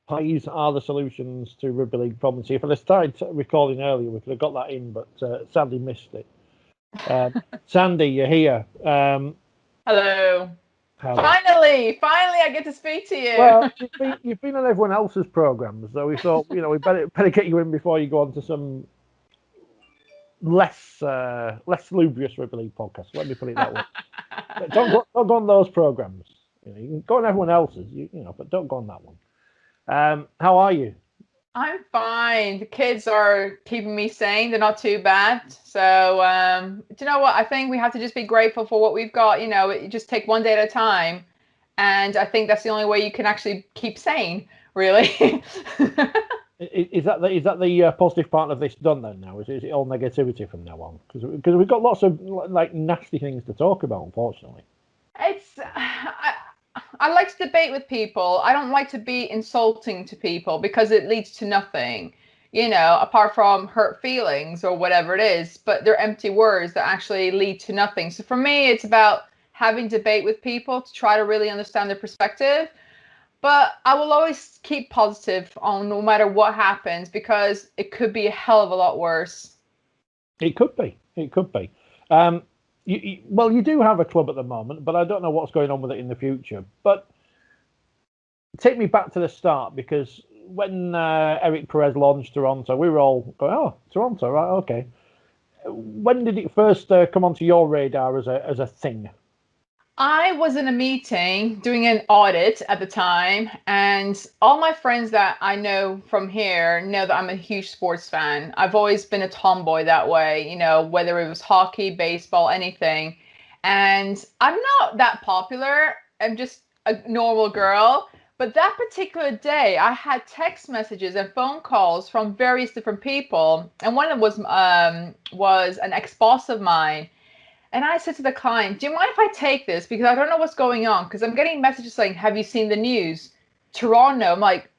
pies are the solutions to rugby league problems. See, if I'd have started recording earlier, we could have got that in, but sadly missed it. Sandy, you're here. Hello. Finally, I get to speak to you. Well, you've been on everyone else's programs, so we thought, we better get you in before you go on to some less lubrious rugby league podcast. Let me put it that way. Don't go on those programs. You can go on everyone else's, but don't go on that one. How are you? I'm fine. The kids are keeping me sane. They're not too bad. So, do you know what? I think we have to just be grateful for what we've got. Just take one day at a time. And I think that's the only way you can actually keep sane, really. Is that the positive part of this done then now? Is it all negativity from now on? Because we've got lots of nasty things to talk about, unfortunately. I like to debate with people. I don't like to be insulting to people because it leads to nothing, apart from hurt feelings or whatever it is. But they're empty words that actually lead to nothing. So for me, it's about having debate with people to try to really understand their perspective. But I will always keep positive on no matter what happens, because it could be a hell of a lot worse. It could be. You do have a club at the moment, but I don't know what's going on with it in the future. But take me back to the start, because when Eric Perez launched Toronto, we were all going, "Oh, Toronto, right? Okay." When did it first come onto your radar as a thing? I was in a meeting doing an audit at the time, and all my friends that I know from here know that I'm a huge sports fan. I've always been a tomboy that way, whether it was hockey, baseball, anything. And I'm not that popular. I'm just a normal girl. But that particular day, I had text messages and phone calls from various different people. And one of them was an ex-boss of mine. And I said to the client, do you mind if I take this? Because I don't know what's going on. Because I'm getting messages saying, have you seen the news? Toronto. I'm like,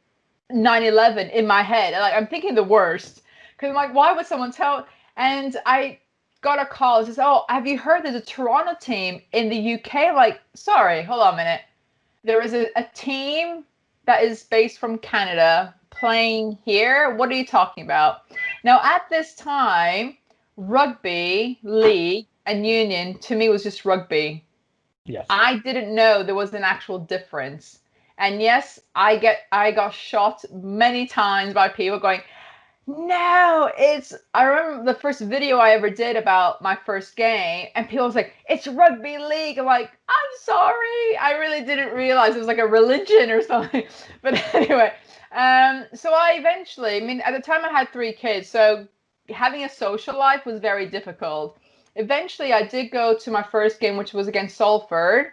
9/11 in my head. And I'm thinking the worst. Because I'm like, why would someone tell? And I got a call. It says, oh, have you heard there's a Toronto team in the UK? I'm like, sorry, hold on a minute. There is a team that is based from Canada playing here. What are you talking about? Now, at this time, Rugby League and Union to me was just rugby. Yes. I didn't know there was an actual difference. And yes, I got shot many times by people going, no, I remember the first video I ever did about my first game, and people was like, it's rugby league. I'm like, I'm sorry. I really didn't realize it was like a religion or something. But anyway, so I eventually, at the time I had 3 kids, so having a social life was very difficult. Eventually, I did go to my first game, which was against Salford,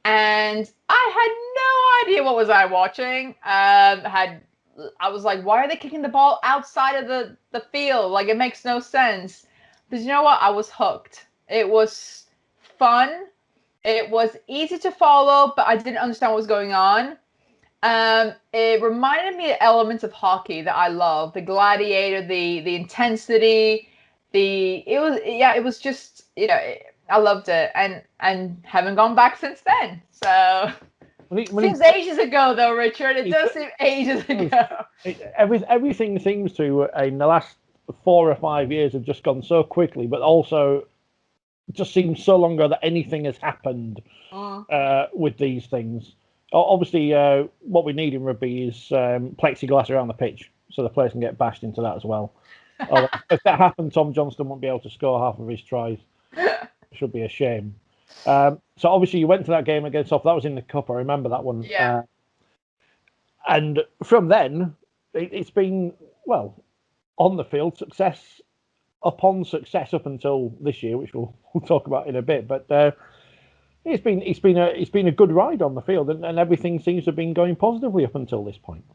and I had no idea what was I watching. I was like, why are they kicking the ball outside of the field? Like, it makes no sense. But you know what? I was hooked. It was fun. It was easy to follow, but I didn't understand what was going on. It reminded me of elements of hockey that I love. The gladiator, the intensity. It was just, I loved it, and haven't gone back since then. So seems ages ago, though, Richard. It does seem ages ago. Everything seems to, in the last 4 or 5 years, have just gone so quickly, but also just seems so long ago that anything has happened with these things. Obviously, what we need in rugby is plexiglass around the pitch, so the players can get bashed into that as well. If that happened, Tom Johnston won't be able to score half of his tries. It should be a shame. So obviously you went to that game against Salford. That was in the cup. I remember that one. Yeah. And from then, it's been, on the field, success upon success up until this year, which we'll talk about in a bit. But it's been a good ride on the field, and everything seems to have been going positively up until this point.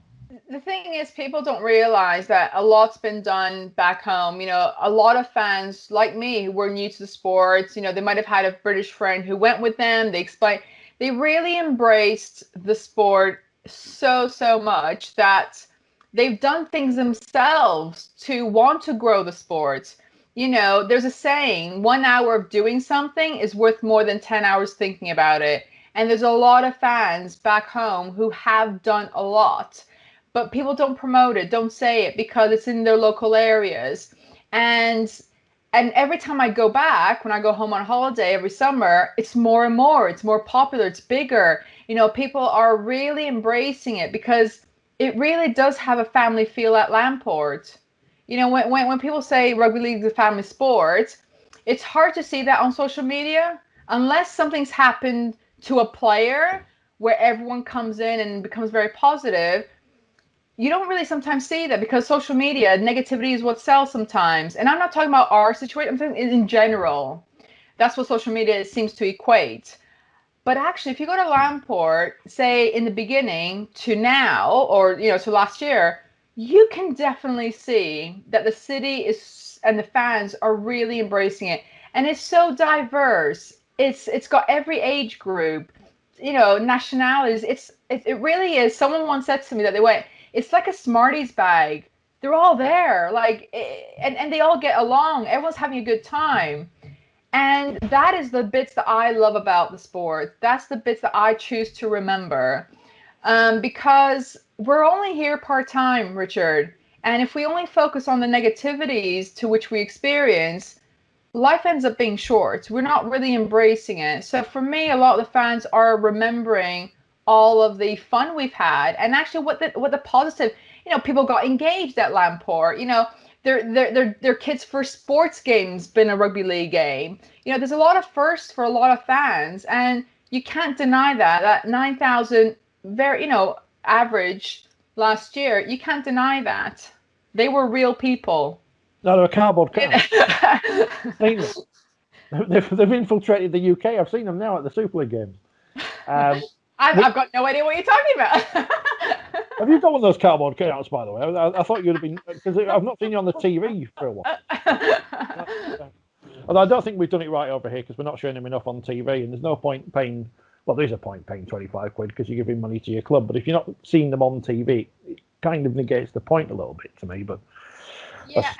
The thing is, people don't realize that a lot's been done back home. A lot of fans like me who were new to the sports, they might have had a British friend who went with them. They really embraced the sport so much that they've done things themselves to want to grow the sport. There's a saying, 1 hour of doing something is worth more than 10 hours thinking about it. And there's a lot of fans back home who have done a lot. but people don't promote it, don't say it because it's in their local areas. And every time I go back, when I go home on holiday every summer, it's more and more. It's more popular. It's bigger. People are really embracing it because it really does have a family feel at Lamport. When people say rugby league is a family sport, it's hard to see that on social media unless something's happened to a player where everyone comes in and becomes very positive. You don't really sometimes see that because social media, negativity is what sells sometimes. And I'm not talking about our situation, I'm saying in general. That's what social media seems to equate. But actually, if you go to Lamport, say in the beginning to now, or to last year, you can definitely see that the city is and the fans are really embracing it. And it's so diverse. It's got every age group, nationalities. It really is. Someone once said to me that they went, it's like a Smarties bag. They're all there, and they all get along. Everyone's having a good time. And that is the bits that I love about the sport. That's the bits that I choose to remember. Because we're only here part-time, Richard. And if we only focus on the negativities to which we experience, life ends up being short. We're not really embracing it. So for me, a lot of the fans are remembering all of the fun we've had, and actually what the positive, people got engaged at Lamport. Their kids' first sports game's been a rugby league game. There's a lot of firsts for a lot of fans, and you can't deny that 9,000 very average last year. You can't deny that they were real people. No, they're cardboard cats. They've infiltrated the UK. I've seen them now at the Super League games. I've got no idea what you're talking about. Have you got one of those cardboard cutouts, by the way? I thought you'd have been, because I've not seen you on the TV for a while. Although I don't think we've done it right over here because we're not showing him enough on TV, and there's no point paying. Well, there's a point paying 25 quid because you're giving money to your club, but if you're not seeing them on TV, it kind of negates the point a little bit to me. But yeah,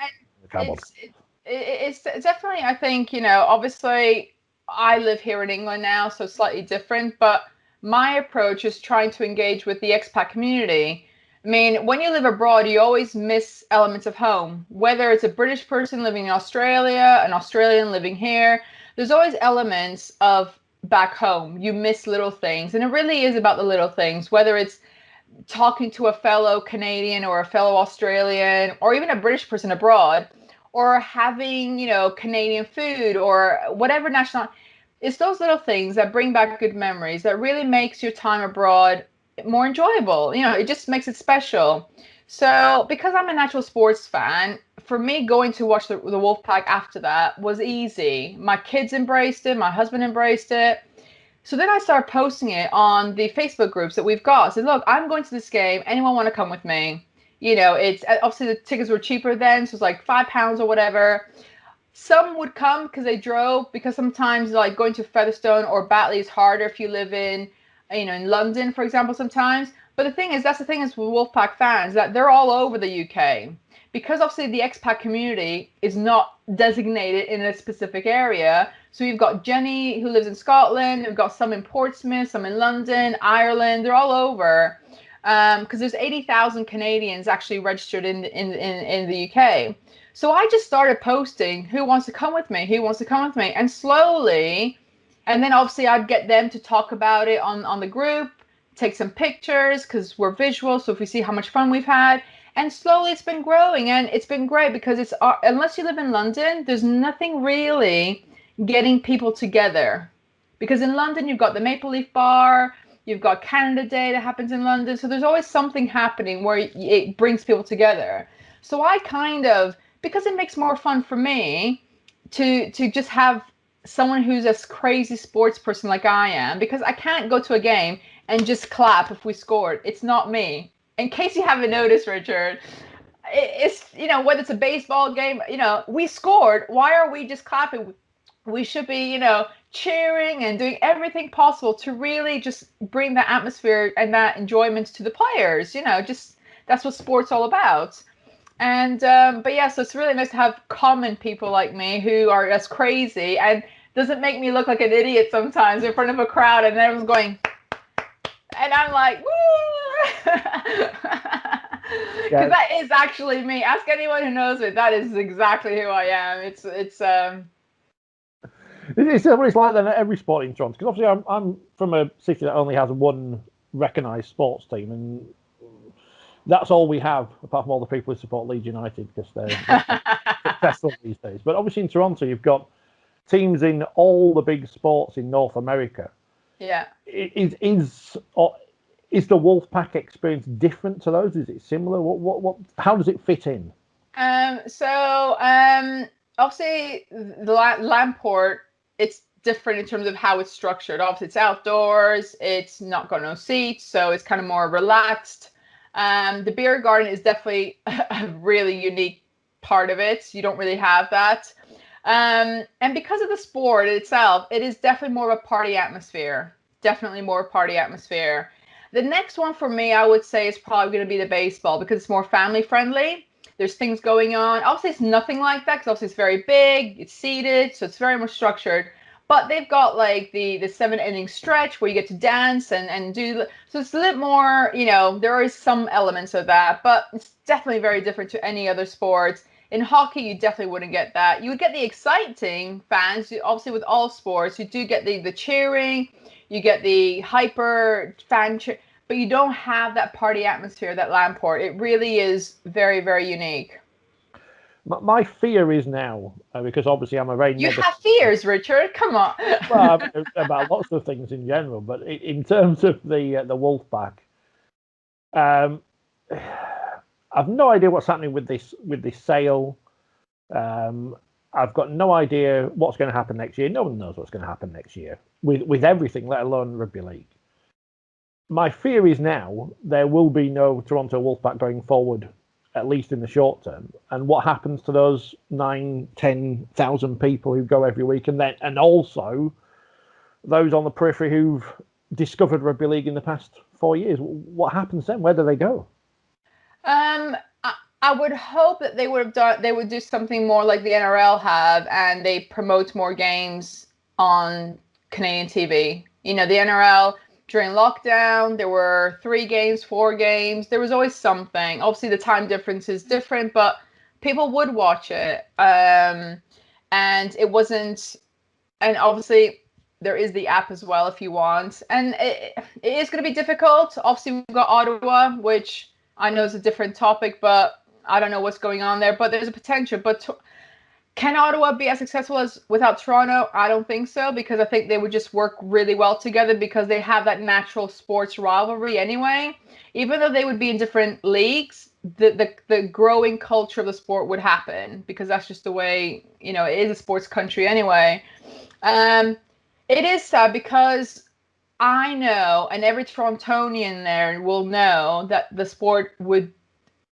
it's definitely. I think obviously I live here in England now, so slightly different, but my approach is trying to engage with the expat community. I mean, when you live abroad, you always miss elements of home. Whether it's a British person living in Australia, an Australian living here, there's always elements of back home. You miss little things. And it really is about the little things, whether it's talking to a fellow Canadian or a fellow Australian, or even a British person abroad, or having, Canadian food or whatever national. It's those little things that bring back good memories that really makes your time abroad more enjoyable. It just makes it special. So because I'm a natural sports fan, for me, going to watch the Wolfpack after that was easy. My kids embraced it. My husband embraced it. So then I started posting it on the Facebook groups that we've got. I said, look, I'm going to this game. Anyone want to come with me? It's obviously the tickets were cheaper then. So it was like £5 or whatever. Some would come because they drove, because sometimes like going to Featherstone or Batley is harder if you live in London, for example, sometimes. But that's the thing is with Wolfpack fans, that they're all over the UK. Because obviously the expat community is not designated in a specific area. So you've got Jenny who lives in Scotland, we've got some in Portsmouth, some in London, Ireland, they're all over. Because there's 80,000 Canadians actually registered in the UK. So I just started posting, who wants to come with me? Who wants to come with me? And slowly, and then obviously I'd get them to talk about it on the group, take some pictures because we're visual. So if we see how much fun we've had, and slowly it's been growing, and it's been great because it's unless you live in London, there's nothing really getting people together. Because in London, you've got the Maple Leaf Bar, you've got Canada Day that happens in London. So there's always something happening where it brings people together. So I because it makes more fun for me to just have someone who's a crazy sports person like I am, because I can't go to a game and just clap if we scored. It's not me. In case you haven't noticed, Richard, it's, whether it's a baseball game, we scored. Why are we just clapping? We should be, cheering and doing everything possible to really just bring that atmosphere and that enjoyment to the players. Just that's what sport's all about. And but yeah, so it's really nice to have common people like me who are as crazy and doesn't make me look like an idiot sometimes in front of a crowd and everyone's going, and I'm like, woo! Because that is actually me. Ask anyone who knows me. That is exactly who I am. It's what it's like then at every sport in Toronto. Because obviously I'm from a city that only has one recognised sports team, and that's all we have, apart from all the people who support Leeds United because they're successful these days. But obviously in Toronto, you've got teams in all the big sports in North America. Yeah. Is the Wolfpack experience different to those? Is it similar? What? How does it fit in? Obviously the Lamport, it's different in terms of how it's structured. Obviously it's outdoors. It's not got no seats, so it's kind of more relaxed. The beer garden is definitely a really unique part of it. You don't really have that. And because of the sport itself, it is definitely more of a party atmosphere. Definitely more party atmosphere. The next one for me, I would say, is probably going to be the baseball because it's more family friendly. There's things going on. Obviously, it's nothing like that because obviously it's very big. It's seated, so it's very much structured. But they've got like the 7-inning stretch where you get to dance and do. So it's a little more, there is some elements of that, but it's definitely very different to any other sports. In hockey, you definitely wouldn't get that. You would get the exciting fans. Obviously, with all sports, you do get the cheering. You get the hyper fan cheer, but you don't have that party atmosphere that Lamport. It really is very, very unique. My fear is now, because obviously I'm a very You have fears, Richard. Come on. Well, about lots of things in general, but in terms of the Wolfpack, I've no idea what's happening with this sale. I've got no idea what's going to happen next year. No one knows what's going to happen next year with everything, let alone rugby league. My fear is now there will be no Toronto Wolfpack going forward, at least in the short term. And what happens to those 9,000-10,000 people who go every week, and also those on the periphery who've discovered rugby league in the past 4 years? What happens then? Where do they go? I would hope that they would do something more like the NRL have, and they promote more games on Canadian TV. The NRL during lockdown, there were 3 games, 4 games. There was always something. Obviously, the time difference is different, but people would watch it. And it wasn't. And obviously, there is the app as well if you want. And it is going to be difficult. Obviously, we've got Ottawa, which I know is a different topic, but I don't know what's going on there. But there's a potential. But can Ottawa be as successful as without Toronto? I don't think so, because I think they would just work really well together because they have that natural sports rivalry anyway. Even though they would be in different leagues, the growing culture of the sport would happen because that's just the way, it is a sports country anyway. It is sad because I know, and every Torontonian there will know, that the sport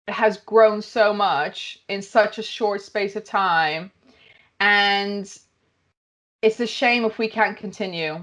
has grown so much in such a short space of time, and it's a shame if we can't continue.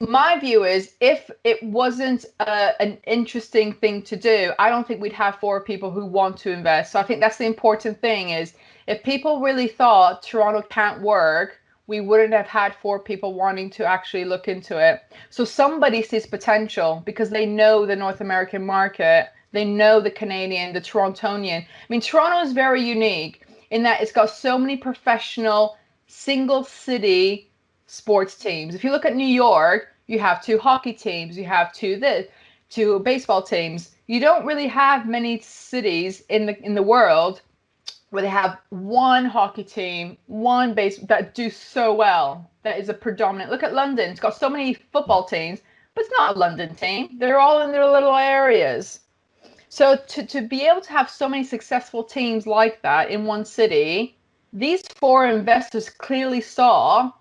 My view is, if it wasn't an interesting thing to do, I don't think we'd have 4 people who want to invest. So I think that's the important thing, is if people really thought Toronto can't work, we wouldn't have had 4 people wanting to actually look into it. So somebody sees potential because they know the North American market. They know the Canadian, the Torontonian. I mean, Toronto is very unique in that it's got so many professional single city sports teams. If you look at New York, you have 2 hockey teams, you have 2 baseball teams. You don't really have many cities in the world where they have 1 hockey team, 1 base that do so well. That is a predominant. Look at London. It's got so many football teams, but it's not a London team. They're all in their little areas. So to be able to have so many successful teams like that in one city, these 4 investors clearly saw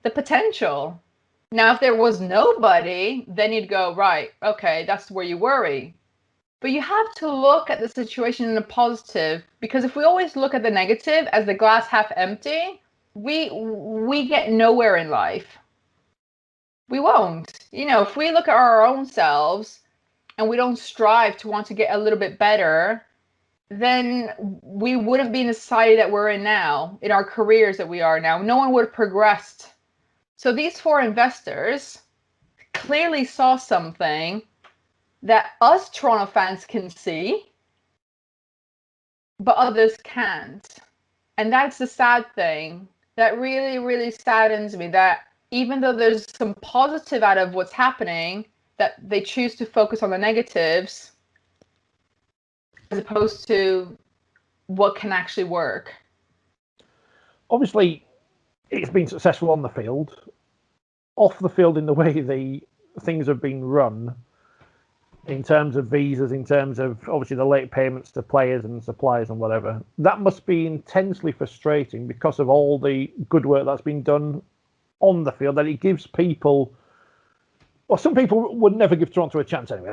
the potential. Now, if there was nobody, then you'd go, right, okay, that's where you worry. But you have to look at the situation in a positive, because if we always look at the negative as the glass half empty, we get nowhere in life. We won't. If we look at our own selves and we don't strive to want to get a little bit better, then we wouldn't be in the society that we're in now, in our careers that we are now. No one would have progressed. So these 4 investors clearly saw something that us Toronto fans can see, but others can't. And that's the sad thing. That really, really saddens me, that even though there's some positive out of what's happening, that they choose to focus on the negatives as opposed to what can actually work. Obviously, it's been successful on the field. Off the field, in the way the things have been run, in terms of visas, in terms of obviously the late payments to players and suppliers and whatever, that must be intensely frustrating because of all the good work that's been done on the field, that it gives people, well, some people would never give Toronto a chance anyway.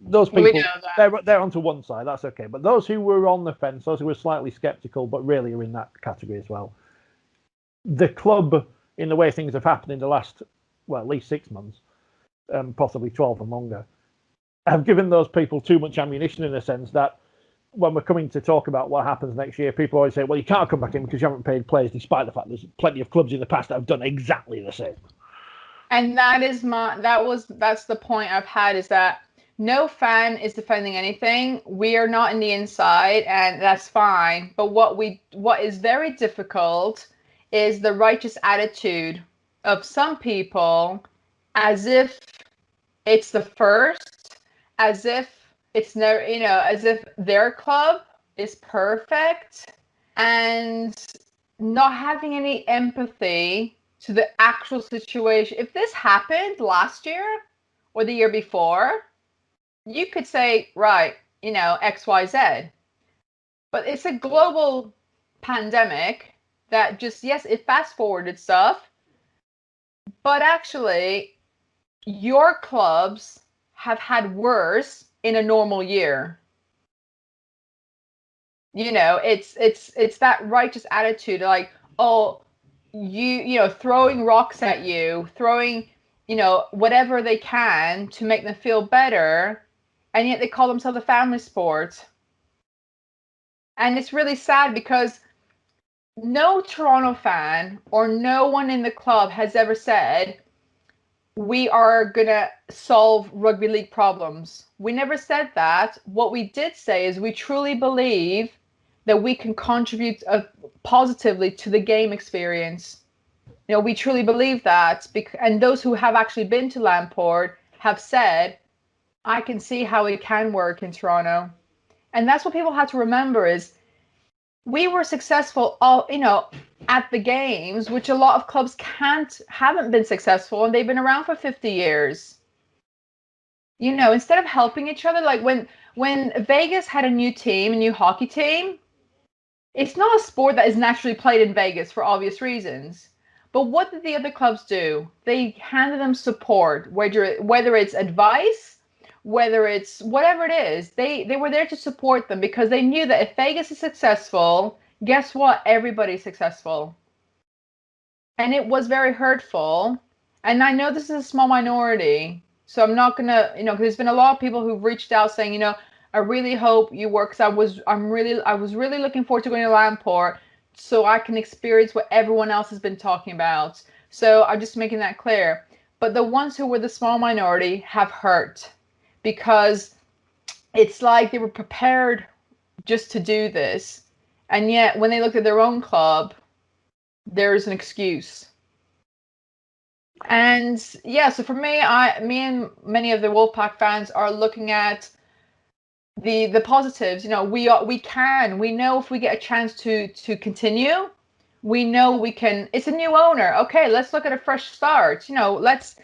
Those people, they're onto one side, that's okay. But those who were on the fence, those who were slightly sceptical, but really are in that category as well, the club, in the way things have happened in the last, well, at least 6 months, possibly 12 and longer, have given those people too much ammunition, in a sense that when we're coming to talk about what happens next year, people always say, well, you can't come back in because you haven't paid players, despite the fact there's plenty of clubs in the past that have done exactly the same. And that's the point I've had, is that no fan is defending anything. We are not in the inside, and that's fine. But what is very difficult is the righteous attitude of some people, as if it's the first, as if it's never, as if their club is perfect, and not having any empathy to the actual situation. If this happened last year or the year before, you could say, right, X, Y, Z. But it's a global pandemic that just, yes, it fast forwarded stuff, but actually your clubs have had worse in a normal year. It's that righteous attitude, like, oh, throwing rocks at you, throwing, whatever they can to make them feel better, and yet they call themselves a family sport. And it's really sad because no Toronto fan or no one in the club has ever said, we are going to solve rugby league problems. We never said that. What we did say is we truly believe that we can contribute positively to the game experience. We truly believe that. And those who have actually been to Lamport have said, I can see how it can work in Toronto. And that's what people have to remember, is we were successful at the games, which a lot of clubs haven't been successful, and they've been around for 50 years. Instead of helping each other, like when Vegas had a new team, a new hockey team, it's not a sport that is naturally played in Vegas for obvious reasons. But what did the other clubs do? They handed them support, whether it's advice, whether it's whatever it is. They were there to support them because they knew that if Vegas is successful, guess what? Everybody's successful. And it was very hurtful. And I know this is a small minority, so I'm not gonna, because there's been a lot of people who've reached out saying, I really hope you work, because I was really looking forward to going to Lamport so I can experience what everyone else has been talking about. So I'm just making that clear. But the ones who were the small minority have hurt, because it's like they were prepared just to do this. And yet when they looked at their own club, there's an excuse. And yeah, so for me and many of the Wolfpack fans are looking at the positives. We know if we get a chance to continue, we know we can. It's a new owner. Okay, let's look at a fresh start. Let's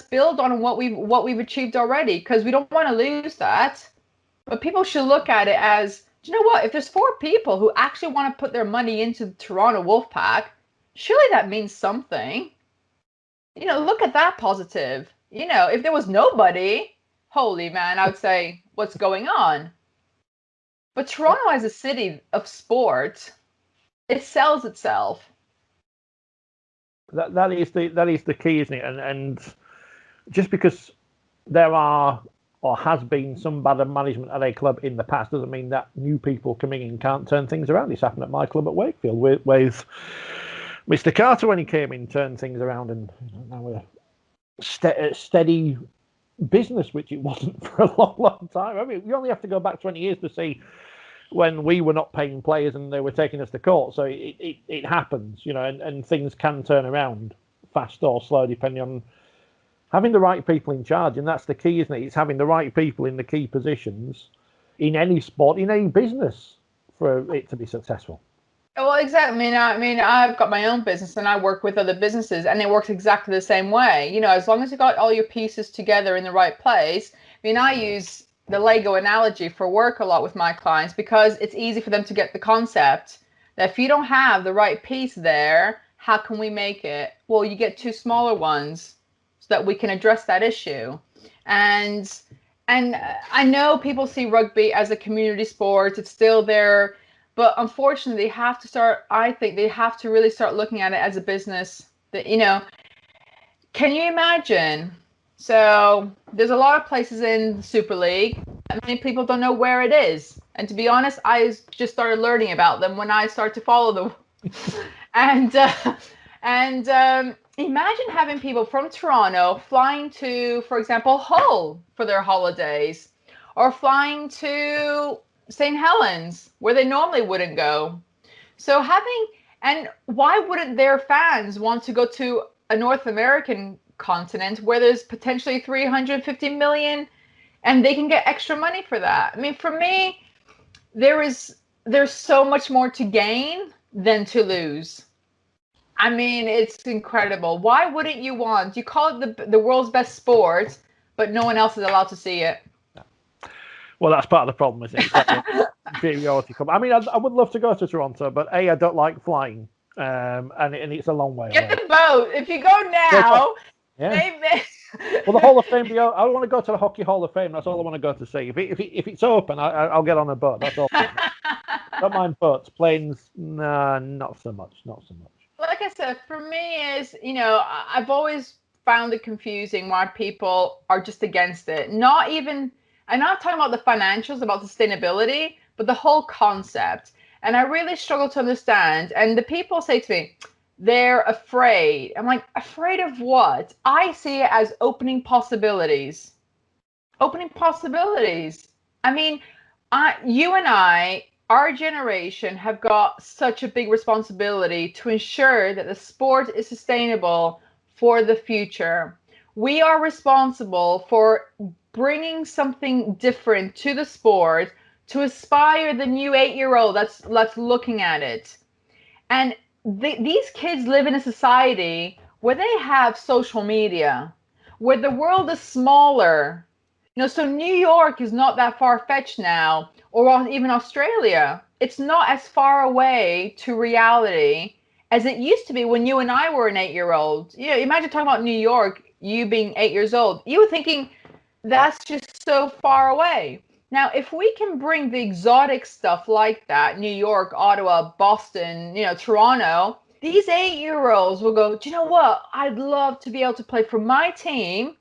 build on what we've achieved already, because we don't want to lose that. But people should look at it as, do you know what? If there's 4 people who actually want to put their money into the Toronto Wolfpack, surely that means something. Look at that positive. If there was nobody, holy man, I would say, what's going on? But Toronto, as a city of sport, it sells itself. That is the key, isn't it? And just because there are or has been some bad management at a club in the past doesn't mean that new people coming in can't turn things around. It's happened at my club at Wakefield with Mr. Carter when he came in, turned things around, and now we're steady business, which it wasn't for a long time. I mean, you only have to go back 20 years to see when we were not paying players and they were taking us to court. So it happens, you know, and things can turn around fast or slow depending on having the right people in charge. And that's the key, isn't it? It's having the right people in the key positions in any sport, in any business, for it to be successful. Well, exactly. I mean, I've got my own business and I work with other businesses, and it works exactly the same way. You know, as long as you got all your pieces together in the right place. I mean, I use the Lego analogy for work a lot with my clients because it's easy for them to get the concept that if you don't have the right piece there, how can we make it? Well, you get two smaller ones so that we can address that issue. And I know people see rugby as a community sport. It's still there. But unfortunately, I think they have to really start looking at it as a business that, you know, can you imagine? So there's a lot of places in the Super League, and many people don't know where it is. And to be honest, I just started learning about them when I started to follow them. and imagine having people from Toronto flying to, for example, Hull for their holidays, or flying to St. Helens, where they normally wouldn't go. So and why wouldn't their fans want to go to a North American continent where there's potentially 350 million and they can get extra money for that? I mean, for me, there's so much more to gain than to lose. I mean, it's incredible. Why wouldn't you call it the world's best sport, but no one else is allowed to see it? Well, that's part of the problem, isn't it? Inferiority. I mean, I would love to go to Toronto, but I don't like flying, and it's a long way away. Get the boat. If you go now, maybe. Well, the Hall of Fame. I want to go to the Hockey Hall of Fame. That's all I want to go to see. If it's open, I'll get on a boat. That's all. Don't mind boats, planes. Nah, not so much. Not so much. Like I said, for me, I've always found it confusing why people are just against it. I'm not talking about the financials, about sustainability, but the whole concept. And I really struggle to understand. And the people say to me, they're afraid. I'm like, afraid of what? I see it as opening possibilities. Opening possibilities. I mean, you and I, our generation, have got such a big responsibility to ensure that the sport is sustainable for the future. We are responsible for bringing something different to the sport to inspire the new 8-year-old that's looking at it. And these kids live in a society where they have social media, where the world is smaller. You know, so New York is not that far-fetched now, or even Australia. It's not as far away to reality as it used to be when you and I were an 8-year-old. You know, imagine talking about New York, you being 8 years old. You were thinking, that's just so far away. Now, if we can bring the exotic stuff like that, New York, Ottawa, Boston, Toronto, these 8-year-olds will go, do you know what? I'd love to be able to play for my team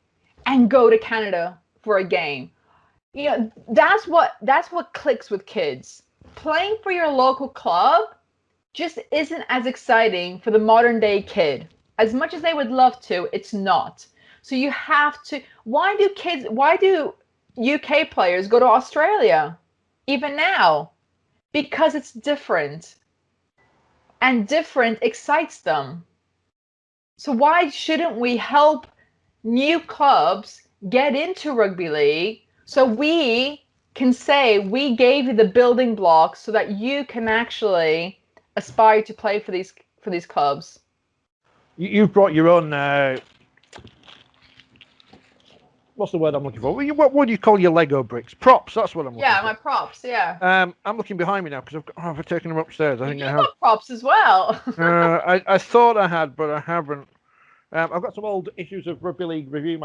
and go to Canada for a game. You know, that's what clicks with kids. Playing for your local club just isn't as exciting for the modern day kid. As much as they would love to, it's not. So you have to, why do UK players go to Australia even now? Because it's different. And different excites them. So why shouldn't we help new clubs get into rugby league so we can say we gave you the building blocks so that you can actually aspire to play for these clubs? You've brought your own what's the word I'm looking for? What would you call your Lego bricks? Props. That's what I'm looking for. Yeah, my props. Yeah. I'm looking behind me now because I've taken them upstairs. I think you got props as well. I thought I had, but I haven't. I've got some old issues of Rugby League Review,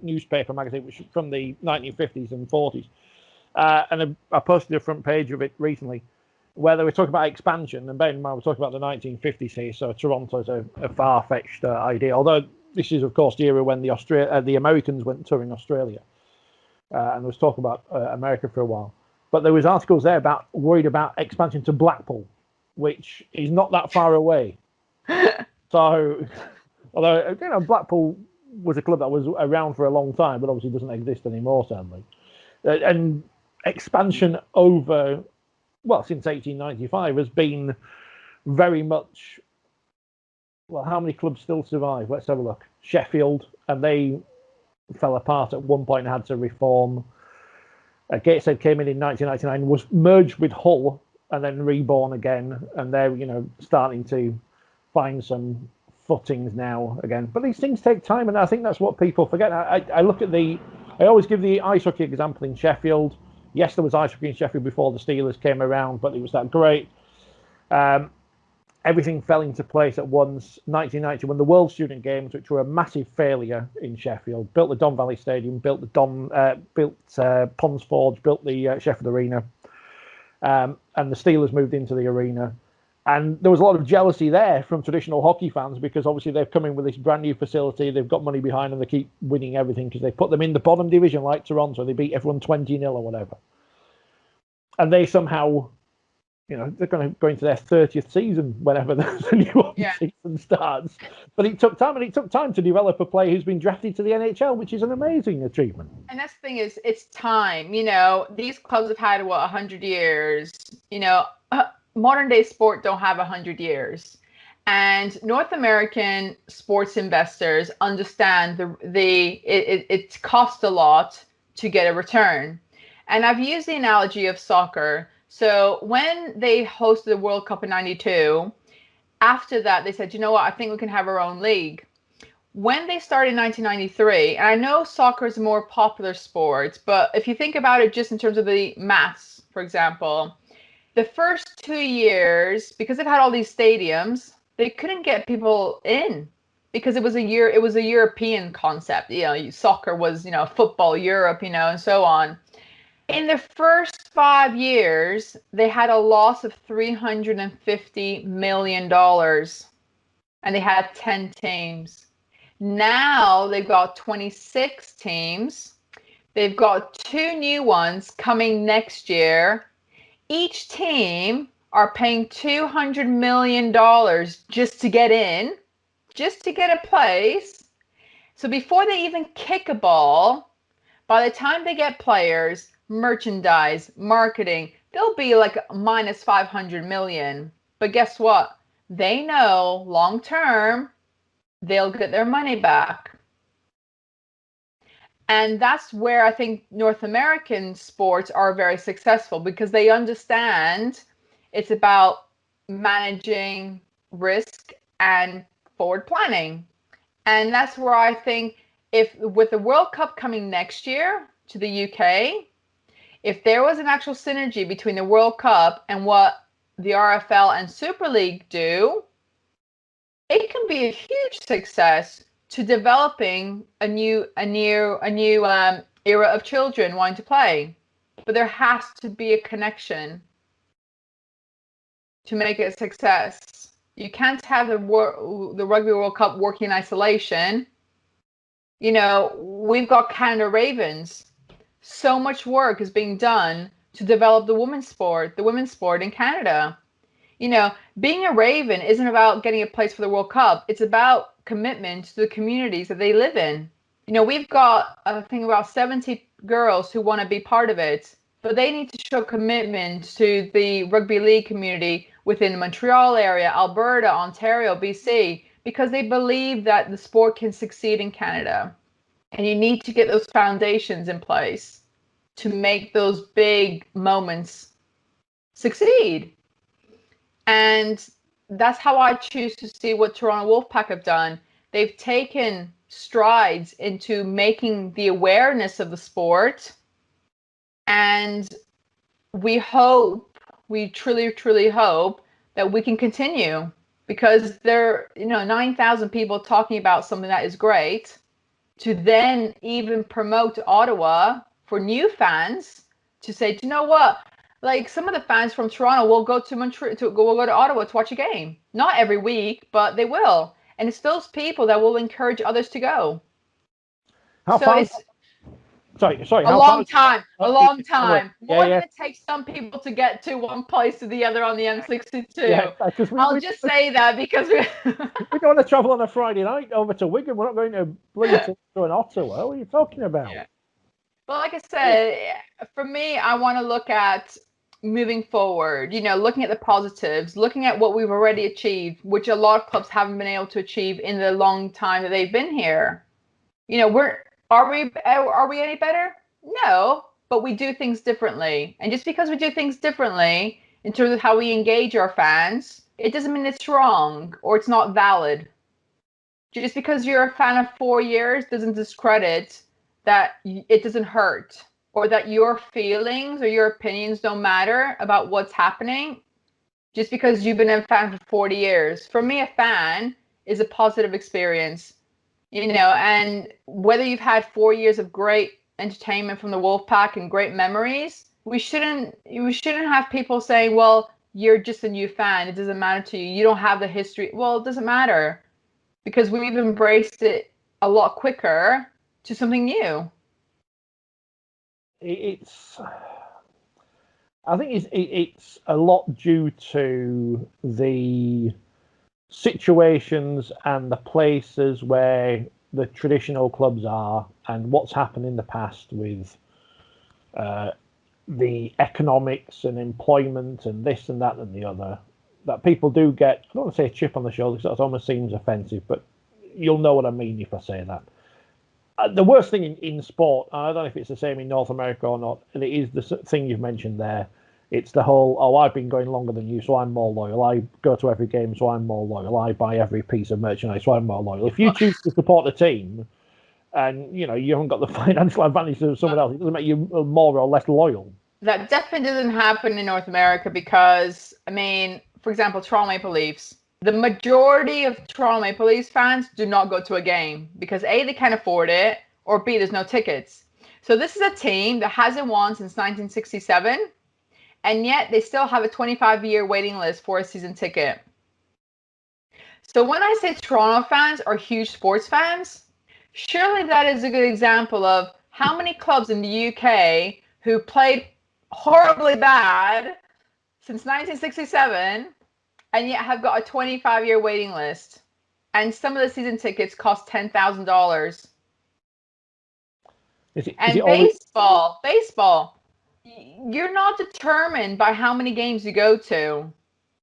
newspaper magazine, which is from the 1950s and 40s, and I posted a front page of it recently, where they were talking about expansion. And bear in mind, we're talking about the 1950s here, so Toronto's a far-fetched idea. Although this is, of course, the era when the Americans went touring Australia, and there was talk about America for a while. But there was articles there worried about expansion to Blackpool, which is not that far away. So, although Blackpool was a club that was around for a long time, but obviously doesn't exist anymore, sadly. And expansion over since 1895, has been very much. Well, how many clubs still survive? Let's have a look. Sheffield, and they fell apart at one point and had to reform. Gateshead came in 1999, was merged with Hull, and then reborn again, and they're starting to find some footings now again. But these things take time, and I think that's what people forget. I look at I always give the ice hockey example in Sheffield. Yes, there was ice hockey in Sheffield before the Steelers came around, but it was that great. Everything fell into place at once. 1990, when the World Student Games, which were a massive failure in Sheffield, built the Don Valley Stadium, built Ponds Forge, built the Sheffield Arena, and the Steelers moved into the arena. And there was a lot of jealousy there from traditional hockey fans because obviously they've come in with this brand new facility. They've got money behind them. They keep winning everything because they put them in the bottom division like Toronto. They beat everyone 20-0 or whatever. And they somehow, they're going to go into their 30th season whenever the new season starts. But it took time, and it took time to develop a player who's been drafted to the NHL, which is an amazing achievement. And that's the thing is, it's time. These clubs have had, 100 years. Modern day sport don't have 100 years. And North American sports investors understand it costs a lot to get a return. And I've used the analogy of soccer. So when they hosted the World Cup in '92, after that, they said, you know what, I think we can have our own league. When they started in 1993, and I know soccer is a more popular sport, but if you think about it just in terms of the maths, for example, the first 2 years, because they've had all these stadiums, they couldn't get people in because it was a European concept. Soccer was, football, Europe, and so on. In the first 5 years, they had a loss of $350 million, and they had 10 teams. Now they've got 26 teams. They've got 2 new ones coming next year. Each team are paying $200 million just to get in, just to get a place. So before they even kick a ball, by the time they get players, merchandise, marketing, they'll be like minus 500 million. But guess what? They know long term, they'll get their money back. And that's where I think North American sports are very successful because they understand it's about managing risk and forward planning. And that's where I think if with the World Cup coming next year to the UK, if there was an actual synergy between the World Cup and what the RFL and Super League do, it can be a huge success to developing a new era of children wanting to play. But there has to be a connection to make it a success. You can't have the Rugby World Cup working in isolation. We've got Canada Ravens. So much work is being done to develop the women's sport in Canada. Being a Raven isn't about getting a place for the World Cup. It's about commitment to the communities that they live in. We've got, I think, about 70 girls who want to be part of it, but they need to show commitment to the Rugby League community within the Montreal area, Alberta, Ontario, BC, because they believe that the sport can succeed in Canada. And you need to get those foundations in place to make those big moments succeed. And that's how I choose to see what Toronto Wolfpack have done. They've taken strides into making the awareness of the sport. And we truly, truly hope that we can continue because there are 9,000 people talking about something that is great. To then even promote Ottawa for new fans to say, do you know what? Like some of the fans from Toronto will go to will go to Ottawa to watch a game. Not every week, but they will. And it's those people that will encourage others to go. How far? It's sorry. A long time. More than it takes some people to get to one place to the other on the M62. Yeah, I'll just say that because we're going to travel on a Friday night over to Wigan. We're not going to Blinton to an Ottawa. What are you talking about? Yeah. But like I said, for me, I want to look at moving forward, looking at the positives, looking at what we've already achieved, which a lot of clubs haven't been able to achieve in the long time that they've been here. Are we any better? No, but we do things differently. And just because we do things differently in terms of how we engage our fans, it doesn't mean it's wrong or it's not valid. Just because you're a fan of 4 years doesn't discredit that it doesn't hurt, or that your feelings or your opinions don't matter about what's happening just because you've been a fan for 40 years. For me, a fan is a positive experience, and whether you've had 4 years of great entertainment from the Wolfpack and great memories, we shouldn't have people saying, well, you're just a new fan, it doesn't matter to you, you don't have the history. Well, it doesn't matter, because we've embraced it a lot quicker to something new. I think it's a lot due to the situations and the places where the traditional clubs are, and what's happened in the past with the economics and employment and this and that and the other, that people do get, I don't want to say a chip on the shoulder because that almost seems offensive, but you'll know what I mean if I say that. The worst thing in sport, and I don't know if it's the same in North America or not, and it is the thing you've mentioned there. It's the whole, I've been going longer than you, so I'm more loyal. I go to every game, so I'm more loyal. I buy every piece of merchandise, so I'm more loyal. If you choose to support a team and, you haven't got the financial advantage of someone else, it doesn't make you more or less loyal. That definitely doesn't happen in North America because, for example, Toronto Maple Leafs. The majority of Toronto Maple Leafs fans do not go to a game because A, they can't afford it, or B, there's no tickets. So this is a team that hasn't won since 1967, and yet they still have a 25-year waiting list for a season ticket. So when I say Toronto fans are huge sports fans, surely that is a good example of how many clubs in the UK who played horribly bad since 1967 and yet have got a 25-year waiting list. And some of the season tickets cost $10,000. And baseball, you're not determined by how many games you go to.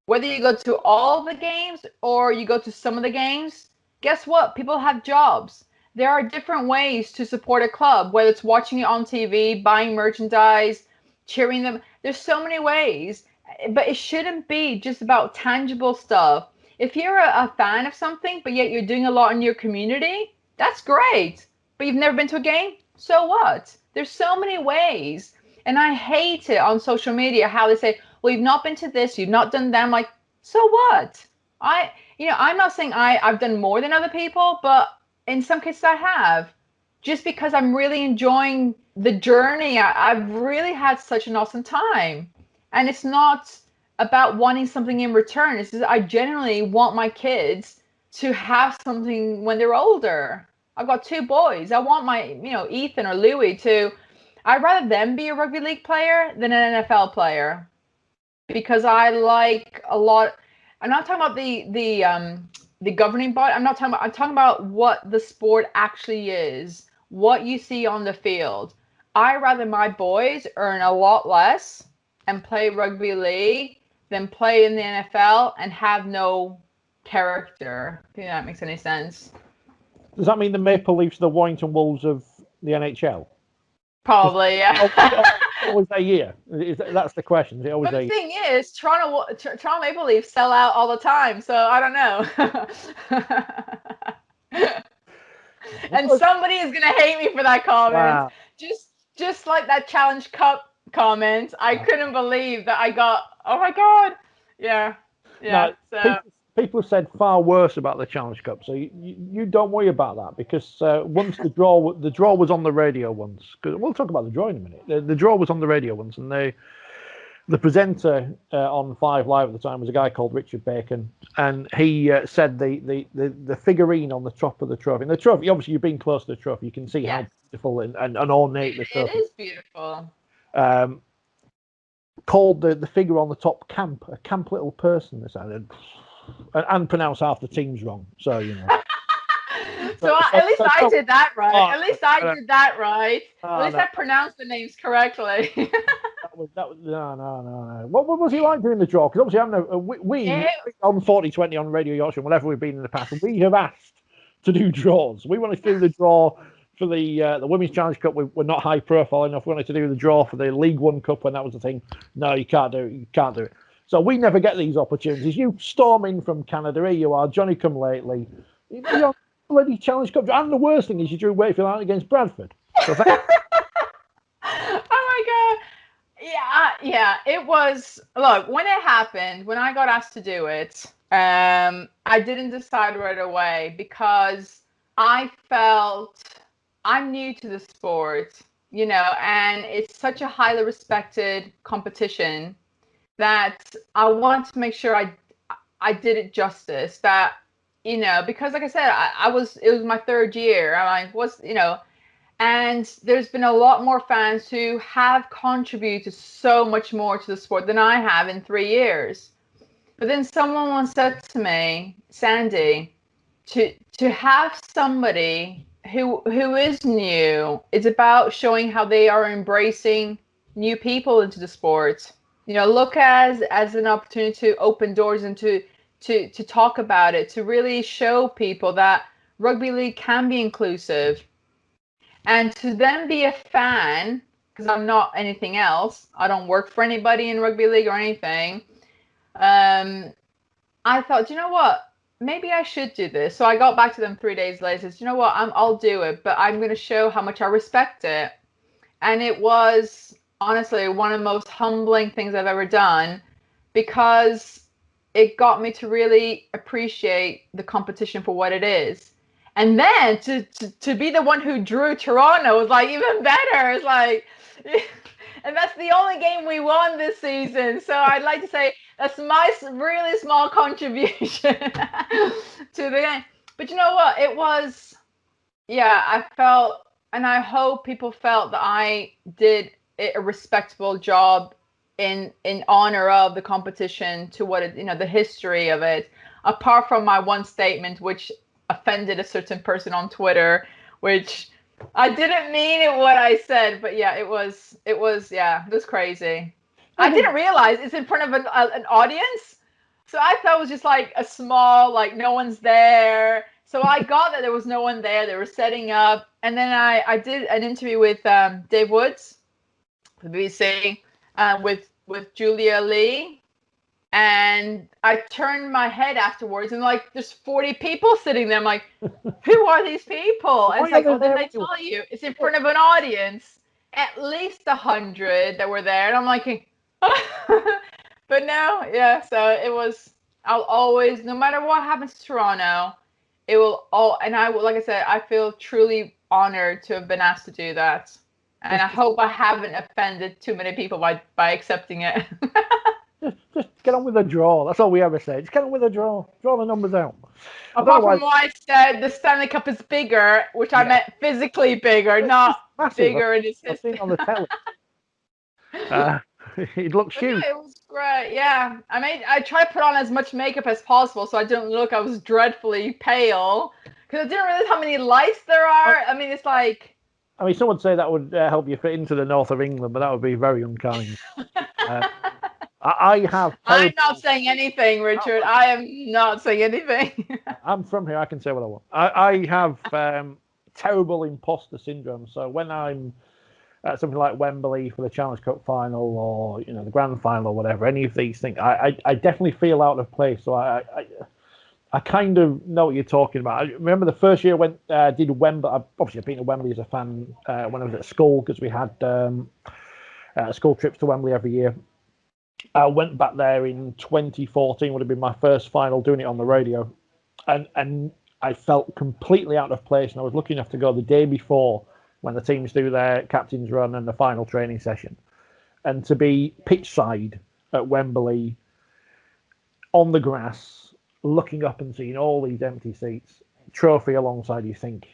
Whether you go to all the games or you go to some of the games, guess what? People have jobs. There are different ways to support a club, whether it's watching it on TV, buying merchandise, cheering them. There's so many ways. But it shouldn't be just about tangible stuff. If you're a fan of something, but yet you're doing a lot in your community, that's great. But you've never been to a game? So what? There's so many ways. And I hate it on social media how they say, well, you've not been to this, you've not done that. I'm like, so what? I'm not saying I've done more than other people, but in some cases I have. Just because I'm really enjoying the journey. I've really had such an awesome time. And it's not about wanting something in return. It's just I genuinely want my kids to have something when they're older. I've got 2 boys. I want my, Ethan or Louie I'd rather them be a rugby league player than an NFL player. Because I like a lot. I'm not talking about the governing body. I'm talking about what the sport actually is. What you see on the field. I'd rather my boys earn a lot less and play rugby league than play in the NFL and have no character. I think that makes any sense. Does that mean the Maple Leafs are the Warrington Wolves of the NHL? Probably, yeah. Always a year. That's the question. Is it always but the thing is, Toronto Maple Leafs sell out all the time, so I don't know. And somebody is gonna hate me for that comment. Wow. Just like that Challenge Cup comment, I couldn't believe that I got. Oh my god! Yeah. No, so people have said far worse about the Challenge Cup, so you don't worry about that because once the draw was on the radio once. Because we'll talk about the draw in a minute. The draw was on the radio once, and the presenter on 5 Live at the time was a guy called Richard Bacon, and he said the figurine on the top of the trophy. And the trophy, obviously, you've been close to the trophy, you can see how beautiful and ornate the trophy. It is beautiful. Called the figure on the top a camp little person. This and pronounced half the teams wrong. So at least I did that right. At least I did that right. At least I pronounced the names correctly. No. What was he like doing the draw? Because obviously, we on 4020 on Radio Yorkshire, whenever we've been in the past, we have asked to do draws. We wanted to do the draw for the Women's Challenge Cup. We're not high profile enough. We wanted to do the draw for the League One Cup when that was the thing. No, you can't do it. You can't do it. So we never get these opportunities. You storm in from Canada. Here you are, Johnny come lately. You're bloody Challenge Cup. And the worst thing is you drew Wakefield out against Bradford. So oh my God. Yeah, it was, look, when it happened, when I got asked to do it, I didn't decide right away because I felt I'm new to the sport, and it's such a highly respected competition that I want to make sure I did it justice. That, because like I said, it was my third year. I'm like, and there's been a lot more fans who have contributed so much more to the sport than I have in 3 years. But then someone once said to me, Sandy, to have somebody who is new, it's about showing how they are embracing new people into the sport. Look as an opportunity to open doors and to talk about it, to really show people that rugby league can be inclusive. And to then be a fan, because I'm not anything else, I don't work for anybody in rugby league or anything. I thought, you know what? Maybe I should do this. So I got back to them 3 days later. Said, you know what? I'll do it, but I'm going to show how much I respect it. And it was honestly one of the most humbling things I've ever done, because it got me to really appreciate the competition for what it is. And then to be the one who drew Toronto was like even better. It's like, and that's the only game we won this season. So I'd like to say that's my really small contribution to the game. But you know what? It was, I felt, and I hope people felt that I did a respectable job in honor of the competition, to what it, the history of it, apart from my one statement, which offended a certain person on Twitter, which I didn't mean it what I said, but it was crazy. I didn't realize it's in front of an audience, so I thought it was just like a small, like no one's there. So I got that there was no one there. They were setting up, and then I did an interview with Dave Woods, the BBC, with Julia Lee. And I turned my head afterwards, and like, there's 40 people sitting there. I'm like, who are these people? And it's like, then they tell you it's in front of an audience, at least 100 that were there. And I'm like, but no, so it was, I'll always, no matter what happens to Toronto, it will all, and I will, like I said, I feel truly honored to have been asked to do that. And I hope I haven't offended too many people by accepting it. Just get on with the draw. That's all we ever say. Just get on with the draw. Draw the numbers out. Apart from what I said, the Stanley Cup is bigger, which I meant physically bigger, not bigger in its history. I've seen on the telly. It looks huge. It was great. Yeah, I tried to put on as much makeup as possible so I didn't look. I was dreadfully pale because I didn't realize how many lights there are. I mean, it's like. I mean, some would say that would help you fit into the north of England, but that would be very unkind. I have. I'm not saying anything, Richard. I am not saying anything. I'm from here. I can say what I want. I have terrible imposter syndrome. So when I'm at something like Wembley for the Challenge Cup final, or the grand final, or whatever, any of these things, I definitely feel out of place. So I kind of know what you're talking about. I remember the first year I did Wembley. Obviously, I've been to Wembley as a fan when I was at school, because we had school trips to Wembley every year. I went back there in 2014, would have been my first final, doing it on the radio. And I felt completely out of place. And I was lucky enough to go the day before, when the teams do their captain's run and the final training session. And to be pitch side at Wembley, on the grass, looking up and seeing all these empty seats, trophy alongside, you think,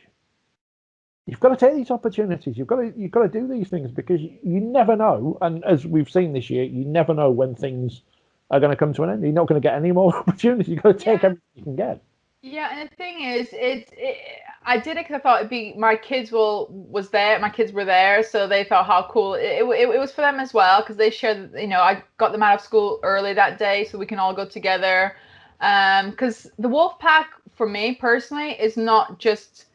you've got to take these opportunities. You've got to do these things, because you never know. And as we've seen this year, you never know when things are going to come to an end. You're not going to get any more opportunities. You've got to take everything you can get. Yeah, and the thing is, I did it because I thought it'd be my kids was there. My kids were there, so they thought how cool it was for them as well because they shared. I got them out of school early that day, so we can all go together. Because the Wolfpack for me personally is not just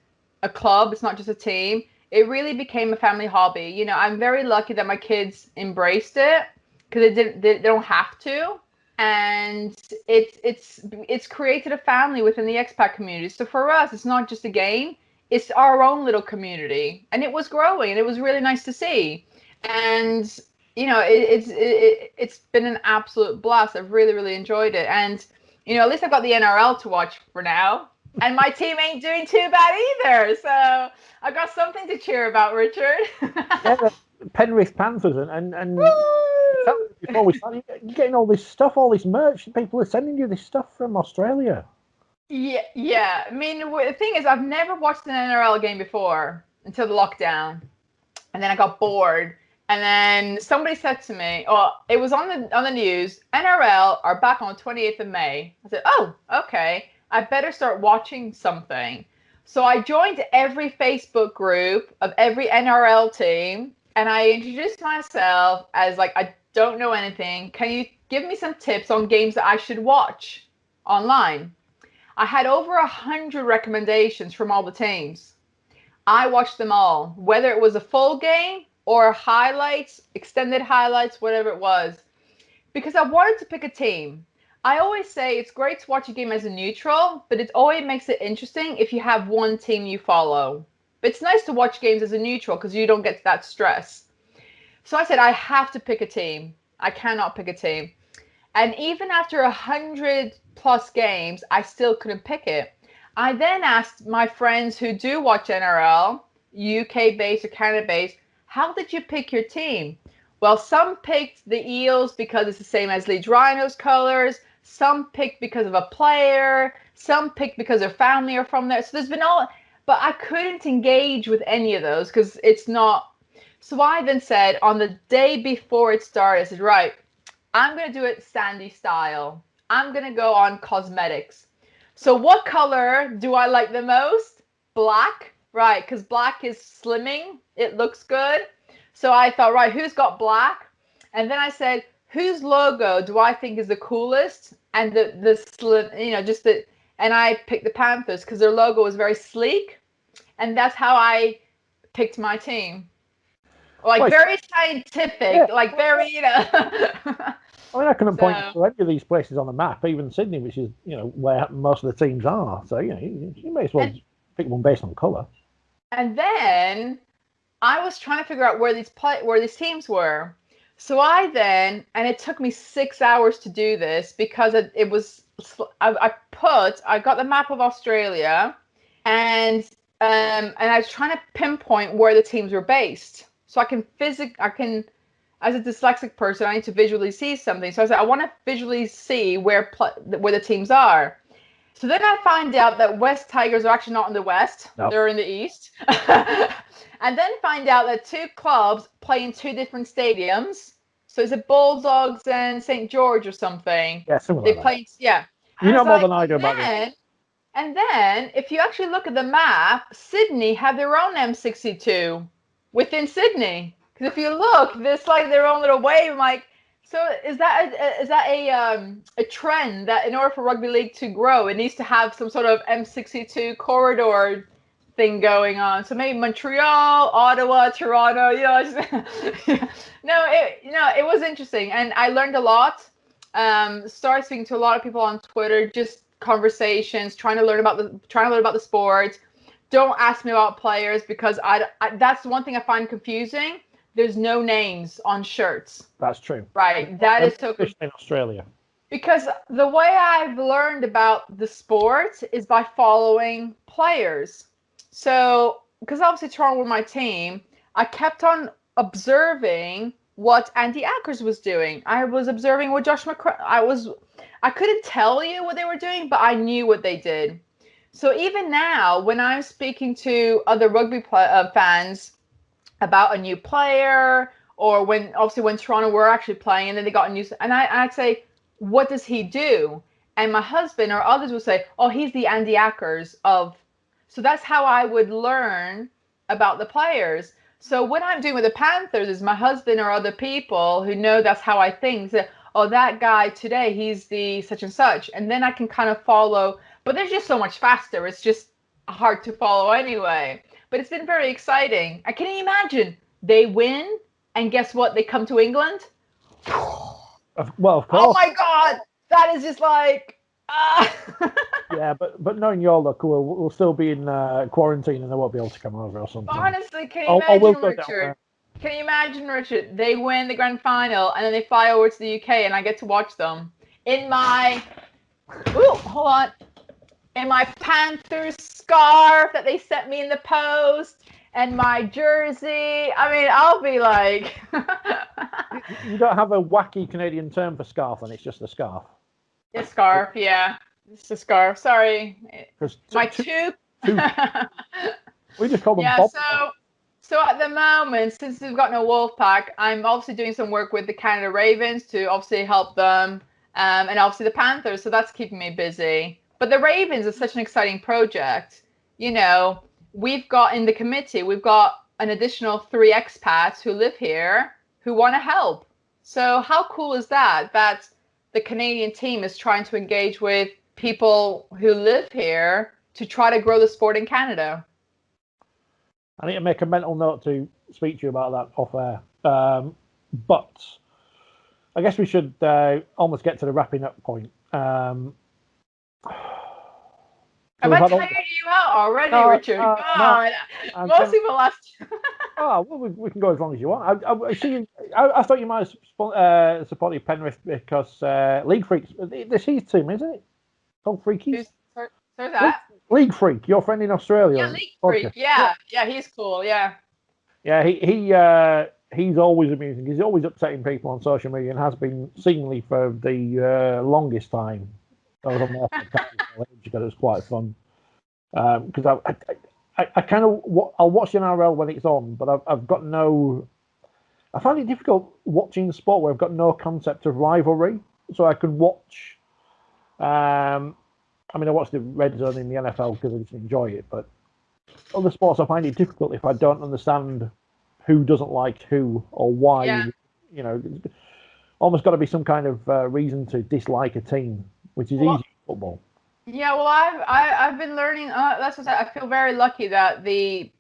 a club. It's not just a team. It really became a family hobby. I'm very lucky that my kids embraced it because they don't have to. And it's created a family within the expat community. So for us, it's not just a game; it's our own little community, and it was growing, and it was really nice to see. And it's been an absolute blast. I've really really enjoyed it, and at least I've got the NRL to watch for now, and my team ain't doing too bad either. So I've got something to cheer about, Richard. Yeah, the Penrith Panthers and before we start, you're getting all this stuff, all this merch. People are sending you this stuff from Australia. Yeah. I mean, the thing is, I've never watched an NRL game before until the lockdown, and then I got bored. And then somebody said to me, it was on the news, NRL are back on the 28th of May. I said, oh, okay. I better start watching something. So I joined every Facebook group of every NRL team, and I introduced myself as I don't know anything. Can you give me some tips on games that I should watch online? I had over 100 recommendations from all the teams. I watched them all, whether it was a full game or highlights, extended highlights, whatever it was, because I wanted to pick a team. I always say it's great to watch a game as a neutral, but it always makes it interesting if you have one team you follow. But it's nice to watch games as a neutral because you don't get that stress. So I said, I have to pick a team. I cannot pick a team. And even after 100 plus games, I still couldn't pick it. I then asked my friends who do watch NRL, UK based or Canada based, how did you pick your team? Well, some picked the Eels because it's the same as Leeds Rhinos colors. Some picked because of a player. Some picked because their family are from there. So there's been but I couldn't engage with any of those because it's not. So I then said on the day before it started, I said, right, I'm going to do it Sandy style. I'm going to go on cosmetics. So what color do I like the most? Black, right? Because black is slimming. It looks good. So I thought, right, who's got black? And then I said, whose logo do I think is the coolest? And the slim, and I picked the Panthers because their logo was very sleek. And that's how I picked my team. Very scientific, very, I mean, I couldn't point to any of these places on the map, even Sydney, which is, where most of the teams are. So, you may as well pick one based on colour. And then I was trying to figure out where these teams were. So and it took me 6 hours to do this because I got the map of Australia and I was trying to pinpoint where the teams were based. So I can, as a dyslexic person, I need to visually see something. So I said, I want to visually see where the teams are. So then I find out that West Tigers are actually not in the West. Nope. They're in the East. And then find out that two clubs play in two different stadiums. So is it Bulldogs and St. George or something? Yeah, something like that. Yeah. You know more than I do about this. And then, if you actually look at the map, Sydney have their own M62 within Sydney. Because if you look, there's their own little wave. So is that a trend that in order for Rugby League to grow, it needs to have some sort of M62 corridor thing going on? So maybe Montreal, Ottawa, Toronto. It was interesting, and I learned a lot. Started speaking to a lot of people on Twitter, just conversations, trying to learn about the sport. Don't ask me about players because I that's the one thing I find confusing. There's no names on shirts. That's true. Right. That is so in Australia. Because the way I've learned about the sport is by following players. So, because obviously Toronto were my team, I kept on observing what Andy Ackers was doing. I was observing what Josh I couldn't tell you what they were doing, but I knew what they did. So even now, when I'm speaking to other rugby fans about a new player, or when Toronto were actually playing and then they got a new, and I'd say, what does he do? And my husband or others would say, oh, he's the Andy Ackers of. So that's how I would learn about the players. So what I'm doing with the Panthers is my husband or other people who know that's how I think, say, oh, that guy today, he's the such and such. And then I can kind of follow, but they're just so much faster. It's just hard to follow anyway. But it's been very exciting. I can you imagine they win and guess what? They come to England. Well, of course. Oh my God. That is just like, Yeah, but knowing your luck, we'll still be in quarantine and they won't be able to come over or something. Honestly, can you imagine, Richard? Can you imagine, Richard? They win the grand final and then they fly over to the UK and I get to watch them in my, hold on, in my Panthers scarf that they sent me in the post and my jersey. I mean, I'll be like. You don't have a wacky Canadian term for scarf, and it's just a scarf. A scarf, yeah. It's a scarf. Sorry. My two. We just call them yeah, bob. So at the moment, since we've got no Wolfpack, I'm obviously doing some work with the Canada Ravens to obviously help them, and obviously the Panthers. So that's keeping me busy. But the Ravens is such an exciting project. You know, we've got in the committee, we've got an additional 3 expats who live here who want to help. So how cool is that? That the Canadian team is trying to engage with people who live here to try to grow the sport in Canada. I need to make a mental note to speak to you about that off air. But I guess we should almost get to the wrapping up point. Have I tired you out already, Richard? God, most people last. Oh, well, we can go as long as you want. I thought you might have supported Penrith because League Freaks. This is team, isn't it? Called Freakies. Who's that? League Freak, your friend in Australia. Yeah, League Freak. Yeah, he's cool. Yeah. Yeah, he's always amusing. He's always upsetting people on social media and has been seemingly for the longest time. I was on there because it was quite fun. Because I kind of I'll watch the NRL when it's on, but I've got no. I find it difficult watching sport where I've got no concept of rivalry, so I can watch. I watch the Red Zone in the NFL because I just enjoy it, but other sports I find it difficult if I don't understand who doesn't like who or why. Yeah. You know, almost got to be some kind of reason to dislike a team, which is easy in football. Yeah, well, I've been learning. That's what I feel very lucky that the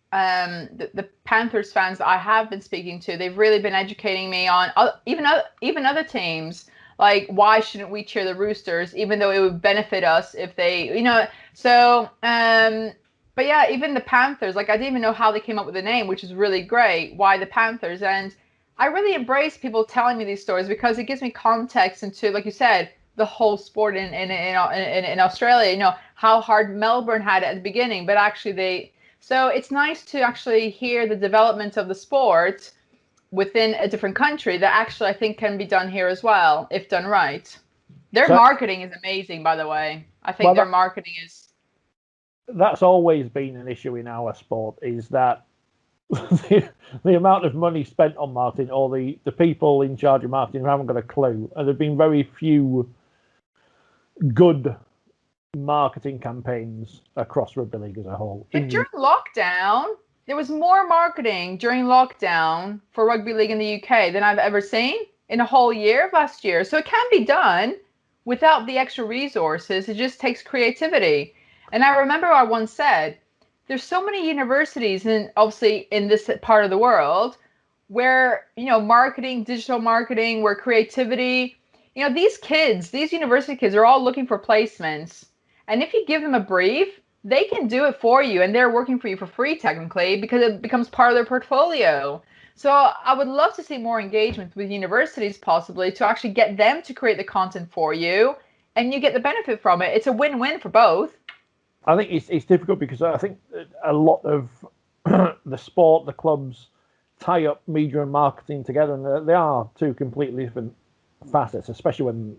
Panthers fans I have been speaking to, they've really been educating me on even other teams. Like, why shouldn't we cheer the Roosters, even though it would benefit us if they, So, but yeah, even the Panthers. Like, I didn't even know how they came up with the name, which is really great. Why the Panthers? And I really embrace people telling me these stories because it gives me context into, like you said, the whole sport in Australia, how hard Melbourne had it at the beginning, but actually so it's nice to actually hear the development of the sport within a different country that actually I think can be done here as well, if done right. Their marketing is amazing, by the way. I think their marketing is... That's always been an issue in our sport, is that the amount of money spent on marketing, or the people in charge of marketing who haven't got a clue, and there have been very few good marketing campaigns across rugby league as a whole. But during lockdown, there was more marketing during lockdown for rugby league in the UK than I've ever seen in a whole year of last year. So it can be done without the extra resources. It just takes creativity. And I remember I once said, there's so many universities obviously in this part of the world where, marketing, digital marketing, where creativity, these university kids are all looking for placements. And if you give them a brief, they can do it for you, and they're working for you for free technically because it becomes part of their portfolio. So I would love to see more engagement with universities possibly to actually get them to create the content for you, and you get the benefit from it. It's a win-win for both. I think it's difficult because I think a lot of the sport, the clubs, tie up media and marketing together, and they are two completely different facets, especially when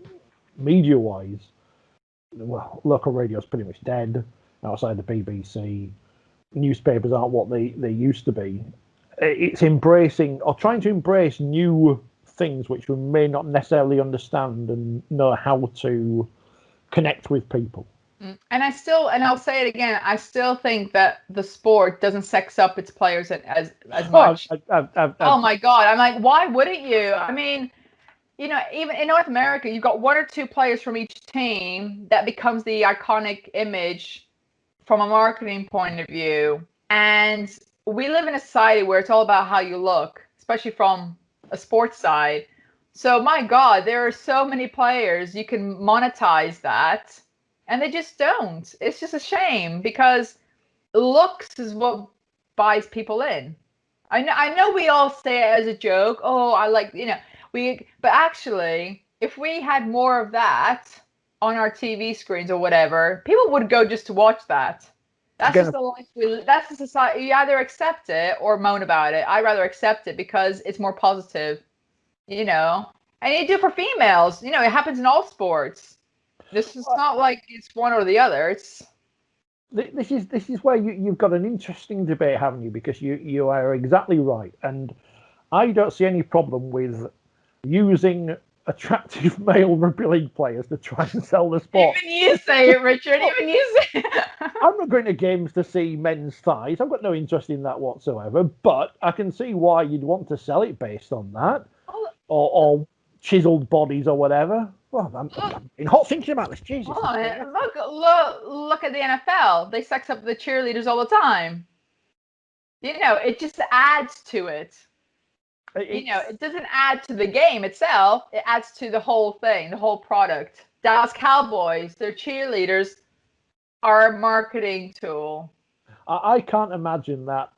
media-wise, local radio is pretty much dead outside the BBC. Newspapers aren't what they used to be. It's embracing or trying to embrace new things which we may not necessarily understand and know how to connect with people. And I'll say it again, I still think that the sport doesn't sex up its players as much. Oh my God. I'm like, why wouldn't you? I mean, even in North America, you've got one or two players from each team that becomes the iconic image from a marketing point of view. And we live in a society where it's all about how you look, especially from a sports side. So my God, there are so many players you can monetize that, and they just don't. It's just a shame because looks is what buys people in. I know we all say it as a joke. Oh, I like, but actually, if we had more of that on our TV screens or whatever, people would go just to watch that. That's just the life that's the society. You either accept it or moan about it. I rather accept it because it's more positive, And you do it for females. It happens in all sports. This is not like it's one or the other. It's this is where you've got an interesting debate, haven't you? Because you are exactly right, and I don't see any problem with using attractive male rugby league players to try and sell the sport. Even you say it, Richard. Even you say it. I'm not going to games to see men's thighs. I've got no interest in that whatsoever. But I can see why you'd want to sell it based on that, or chiseled bodies or whatever. Well, I'm hot thinking about this. Jesus. Look at the NFL. They sex up the cheerleaders all the time. It just adds to it. It doesn't add to the game itself. It adds to the whole thing, the whole product. Dallas Cowboys, their cheerleaders are a marketing tool. I can't imagine that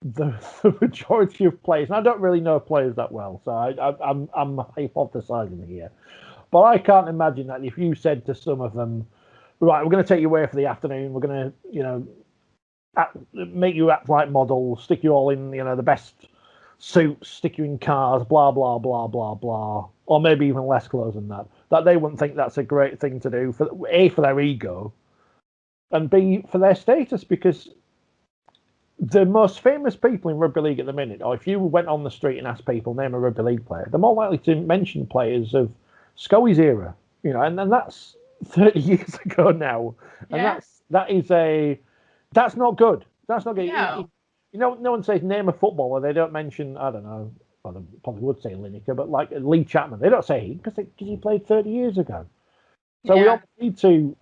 the majority of players, and I don't really know players that well, so I'm hypothesizing here, but I can't imagine that if you said to some of them, right, we're going to take you away for the afternoon, we're going to, make you act like models, stick you all in, the best suits, stick you in cars, blah, blah, blah, blah, blah, or maybe even less clothes than that they wouldn't think that's a great thing to do, for their ego, and B, for their status, because the most famous people in rugby league at the minute, or if you went on the street and asked people, name a rugby league player, they're more likely to mention players of Scully's era, and that's 30 years ago now. And that's not good. That's not good. No. No one says name a footballer. They don't mention, I don't know, well, they probably would say Lineker, but like Lee Chapman, they don't say he because he played 30 years ago. So we all need to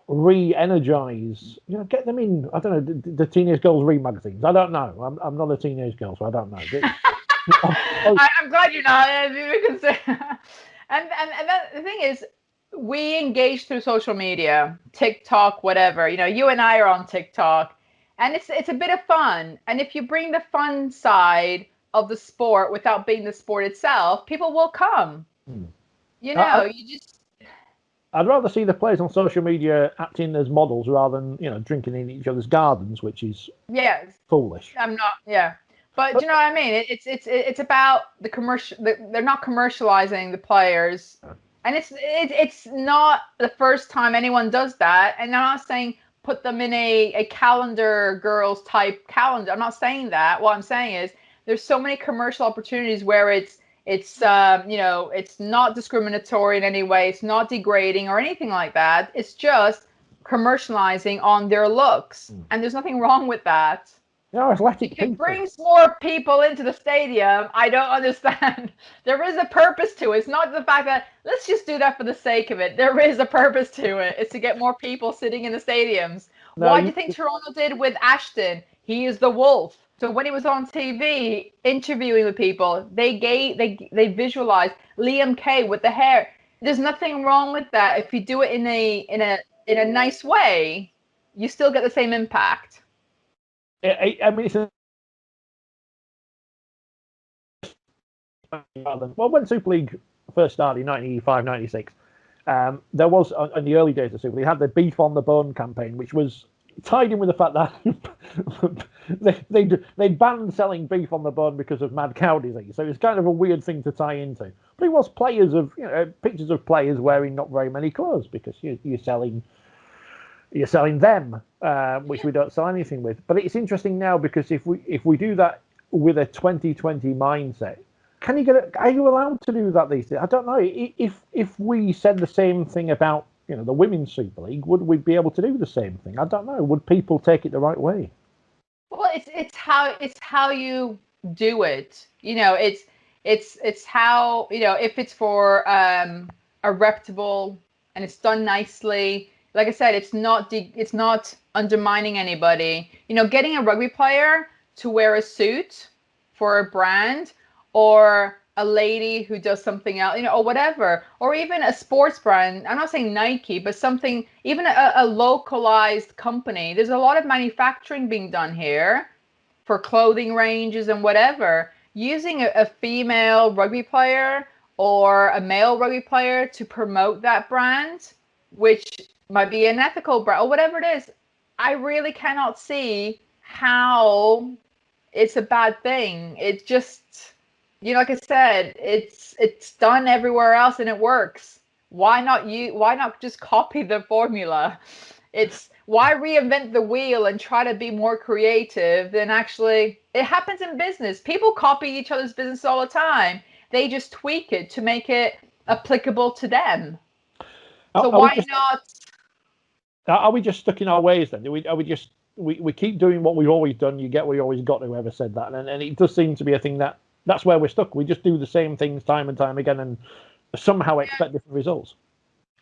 re-energize, get them in. I don't know, the Teenage Girls Read magazines. I don't know. I'm not a teenage girl, so I don't know. I'm glad you're not. And the thing is, we engage through social media, TikTok, whatever. You and I are on TikTok, and it's a bit of fun. And if you bring the fun side of the sport without being the sport itself, people will come. I'd rather see the players on social media acting as models rather than drinking in each other's gardens, which is foolish. I'm not, but you know what I mean. It's about the commercial. They're not commercializing the players, and it's not the first time anyone does that. And I'm not saying put them in a calendar girls type calendar. I'm not saying that. What I'm saying is there's so many commercial opportunities where it's not discriminatory in any way. It's not degrading or anything like that. It's just commercializing on their looks, and there's nothing wrong with that. Athletic it brings more people into the stadium. I don't understand. There is a purpose to it. It's not the fact that let's just do that for the sake of it. There is a purpose to it. It's to get more people sitting in the stadiums. Why do you think Toronto did with Ashton? He is the wolf. So when he was on TV interviewing with people, they visualized Liam Kay with the hair. There's nothing wrong with that. If you do it in a nice way, you still get the same impact. I mean, when Super League first started in 1985, 96, there was, in the early days of Super League, had the Beef on the Bone campaign, which was tied in with the fact that they banned selling beef on the bone because of mad cow disease. So it's kind of a weird thing to tie into. But it was players of, pictures of players wearing not very many clothes because you're selling them, which we don't sell anything with. But it's interesting now because if we do that with a 2020 mindset, are you allowed to do that these days? I don't know. If we said the same thing about the Women's Super League, would we be able to do the same thing? I don't know. Would people take it the right way? Well, it's how you do it. It's how, if it's for a reputable and it's done nicely. Like I said, it's not undermining anybody. Getting a rugby player to wear a suit for a brand, or a lady who does something else, or whatever, or even a sports brand. I'm not saying Nike, but something, even a localized company. There's a lot of manufacturing being done here for clothing ranges and whatever. Using a female rugby player or a male rugby player to promote that brand, which might be an ethical brand or whatever it is, I really cannot see how it's a bad thing. It's just, like I said, it's done everywhere else and it works. Why not just copy the formula? It's why reinvent the wheel and try to be more creative than actually. It happens in business. People copy each other's business all the time. They just tweak it to make it applicable to them. So why not? Are we just stuck in our ways then? Are we just we keep doing what we've always done? You get what you always got. Whoever said that, and it does seem to be a thing that's where we're stuck. We just do the same things time and time again, and somehow expect different results.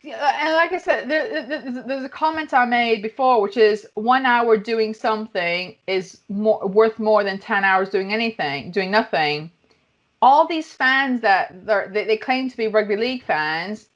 Yeah, and like I said, there's a comment I made before, which is 1 hour doing something is worth more than 10 hours doing nothing. All these fans that they claim to be rugby league fans,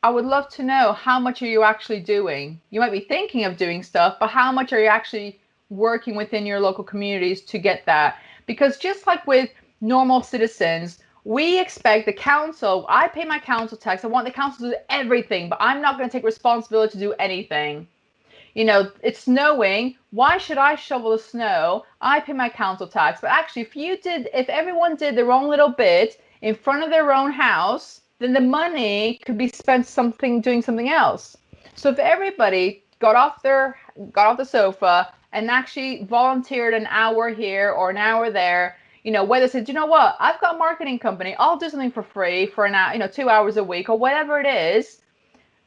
I would love to know, how much are you actually doing? You might be thinking of doing stuff, but how much are you actually working within your local communities to get that? Because just like with normal citizens, we expect the council. I pay my council tax. I want the council to do everything, but I'm not going to take responsibility to do anything. It's snowing. Why should I shovel the snow? I pay my council tax. But actually, if everyone did their own little bit in front of their own house, then the money could be spent doing something else. So if everybody got off the sofa and actually volunteered an hour here or an hour there, whether they said, you know what, I've got a marketing company, I'll do something for free for an hour, 2 hours a week or whatever it is,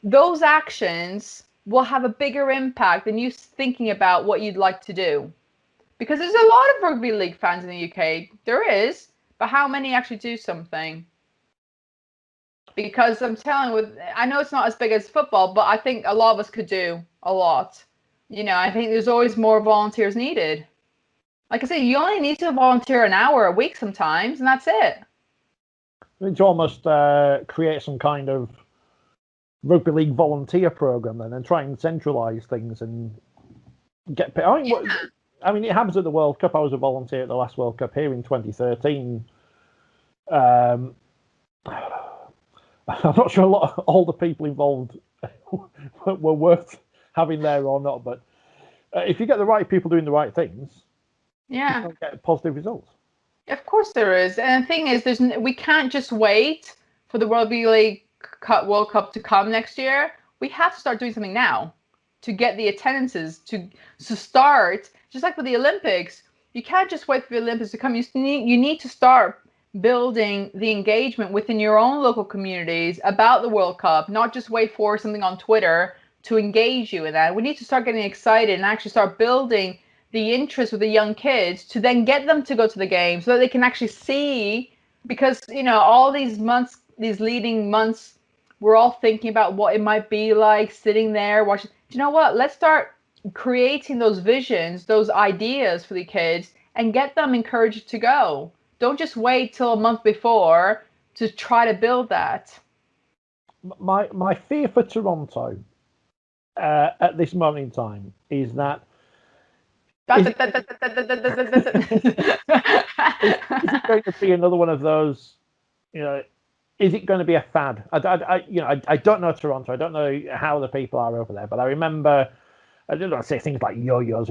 those actions will have a bigger impact than you thinking about what you'd like to do. Because there's a lot of rugby league fans in the UK. There is, but how many actually do something? Because I'm telling you, I know it's not as big as football, but I think a lot of us could do a lot. I think there's always more volunteers needed. Like I said, you only need to volunteer an hour a week sometimes, and that's it. It's almost create some kind of rugby league volunteer program then, and try and centralise things and get paid. I mean, it happens at the World Cup. I was a volunteer at the last World Cup here in 2013. I'm not sure all the people involved were worth having there or not, but if you get the right people doing the right things, yeah, you get positive results. Of course there is. And the thing is, we can't just wait for the Rugby League World Cup to come next year. We have to start doing something now to get the attendances to start. Just like with the Olympics, you can't just wait for the Olympics to come. You need to start building the engagement within your own local communities about the World Cup, not just wait for something on Twitter to engage you in that. We need to start getting excited and actually start building the interest with the young kids to then get them to go to the game so that they can actually see, because all these months, these leading months, we're all thinking about what it might be like sitting there watching. Do you know what? Let's start creating those visions, those ideas for the kids, and get them encouraged to go. Don't just wait till a month before to try to build that. My fear for Toronto at this moment in time is that is it going to be another one of those? Is it going to be a fad? I don't know Toronto. I don't know how the people are over there, but I remember. I don't want to say things like yo-yos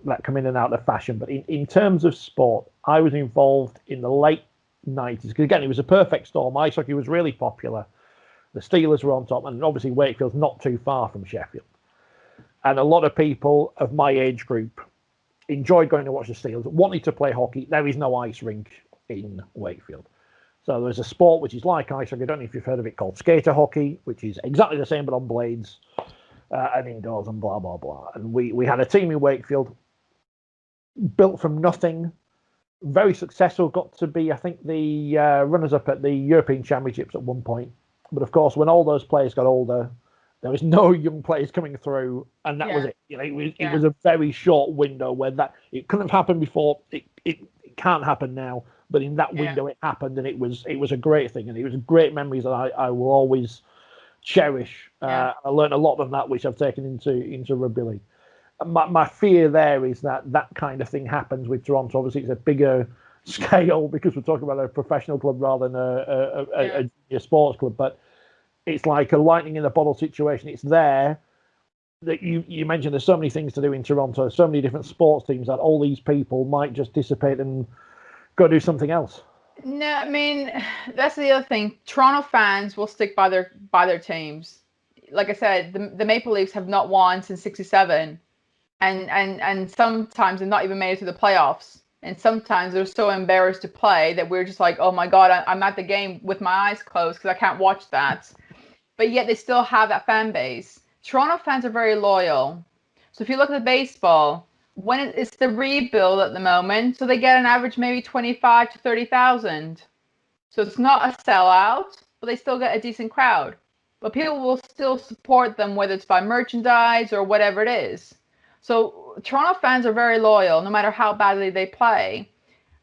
that come in and out of fashion, but in terms of sport, I was involved in the late 90s, because again, it was a perfect storm. Ice hockey was really popular. The Steelers were on top, and obviously Wakefield's not too far from Sheffield. And a lot of people of my age group enjoyed going to watch the Steelers, wanted to play hockey. There is no ice rink in Wakefield. So there's a sport which is like ice hockey. I don't know if you've heard of it, called skater hockey, which is exactly the same but on blades and indoors and blah, blah, blah. And we had a team in Wakefield built from nothing, very successful, got to be, I think, the runners-up at the European Championships at one point. But of course, when all those players got older, there was no young players coming through, and that was it. You know, it was a very short window where that it couldn't have happened before. It can't happen now, but in that window it happened, and it was a great thing, and it was great memories that I will always cherish. I learned a lot of that, which I've taken into rugby league. My fear there is that kind of thing happens with Toronto. Obviously, it's a bigger scale because we're talking about a professional club rather than a junior sports club, but it's like a lightning in a bottle situation. It's there that you mentioned there's so many things to do in Toronto, so many different sports teams that all these people might just dissipate and go do something else. No, I mean, that's the other thing. Toronto fans will stick by their teams. Like I said, the Maple Leafs have not won since '67, and sometimes they've not even made it to the playoffs. And sometimes they're so embarrassed to play that we're just like, oh my God, I'm at the game with my eyes closed because I can't watch that. But yet they still have that fan base. Toronto fans are very loyal. So if you look at the baseball, when it's the rebuild at the moment, so they get an average maybe 25 to 30,000. So it's not a sellout, but they still get a decent crowd. But people will still support them, whether it's by merchandise or whatever it is. So Toronto fans are very loyal, no matter how badly they play.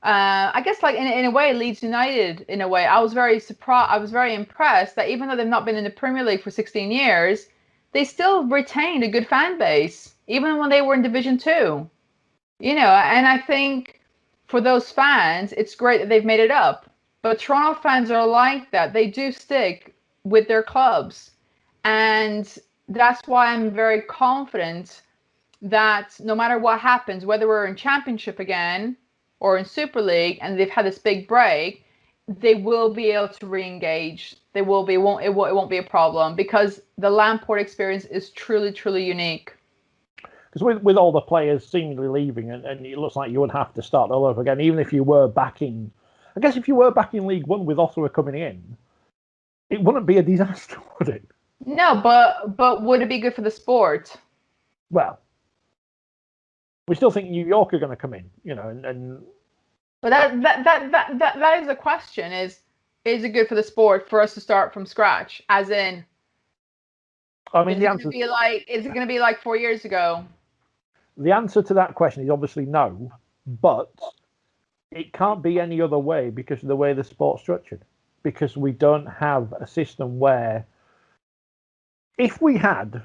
I guess, like in a way, Leeds United, in a way, I was very surprised. I was very impressed that even though they've not been in the Premier League for 16 years, they still retained a good fan base, even when they were in Division 2. You know, and I think for those fans, it's great that they've made it up. But Toronto fans are like that. They do stick with their clubs. And that's why I'm very confident that no matter what happens, whether we're in Championship again or in Super League, and they've had this big break, they will be able to re-engage. They will be. It won't be a problem because the Lamport experience is truly, truly unique. Because with all the players seemingly leaving, and it looks like you would have to start all over again, even if you were back in. I guess if you were back in League One with Ottawa coming in, it wouldn't be a disaster, would it? No, but would it be good for the sport? Well, we still think New York are going to come in, you know, and. But that is the question: is it good for the sport for us to start from scratch? As in, I mean, the answer is it going to be like 4 years ago? The answer to that question is obviously no, but it can't be any other way because of the way the sport's structured. Because we don't have a system where, if we had,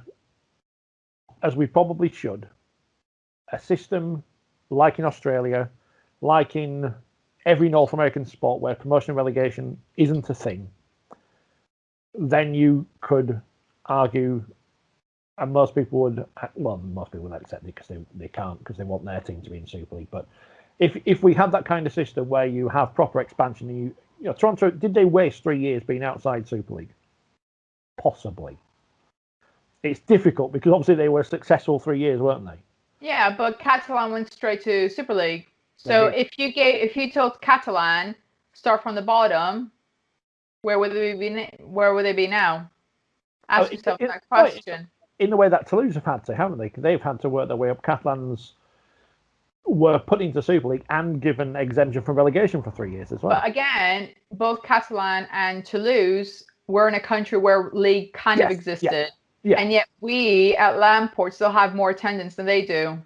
as we probably should, a system like in Australia, like in every North American sport where promotion and relegation isn't a thing, then you could argue, and most people would accept it because they can't, because they want their team to be in Super League. But if we had that kind of system where you have proper expansion, and you know, Toronto, did they waste 3 years being outside Super League? Possibly. It's difficult because obviously they were successful 3 years, weren't they? Yeah, but Catalan went straight to Super League. So if you told Catalan start from the bottom, where would they be now? Ask yourself that question. In the way that Toulouse have had to, haven't they? They've had to work their way up. Catalans were put into Super League and given exemption from relegation for 3 years as well. But again, both Catalan and Toulouse were in a country where league kind of existed. Yeah. And yet we at Lamport still have more attendance than they do.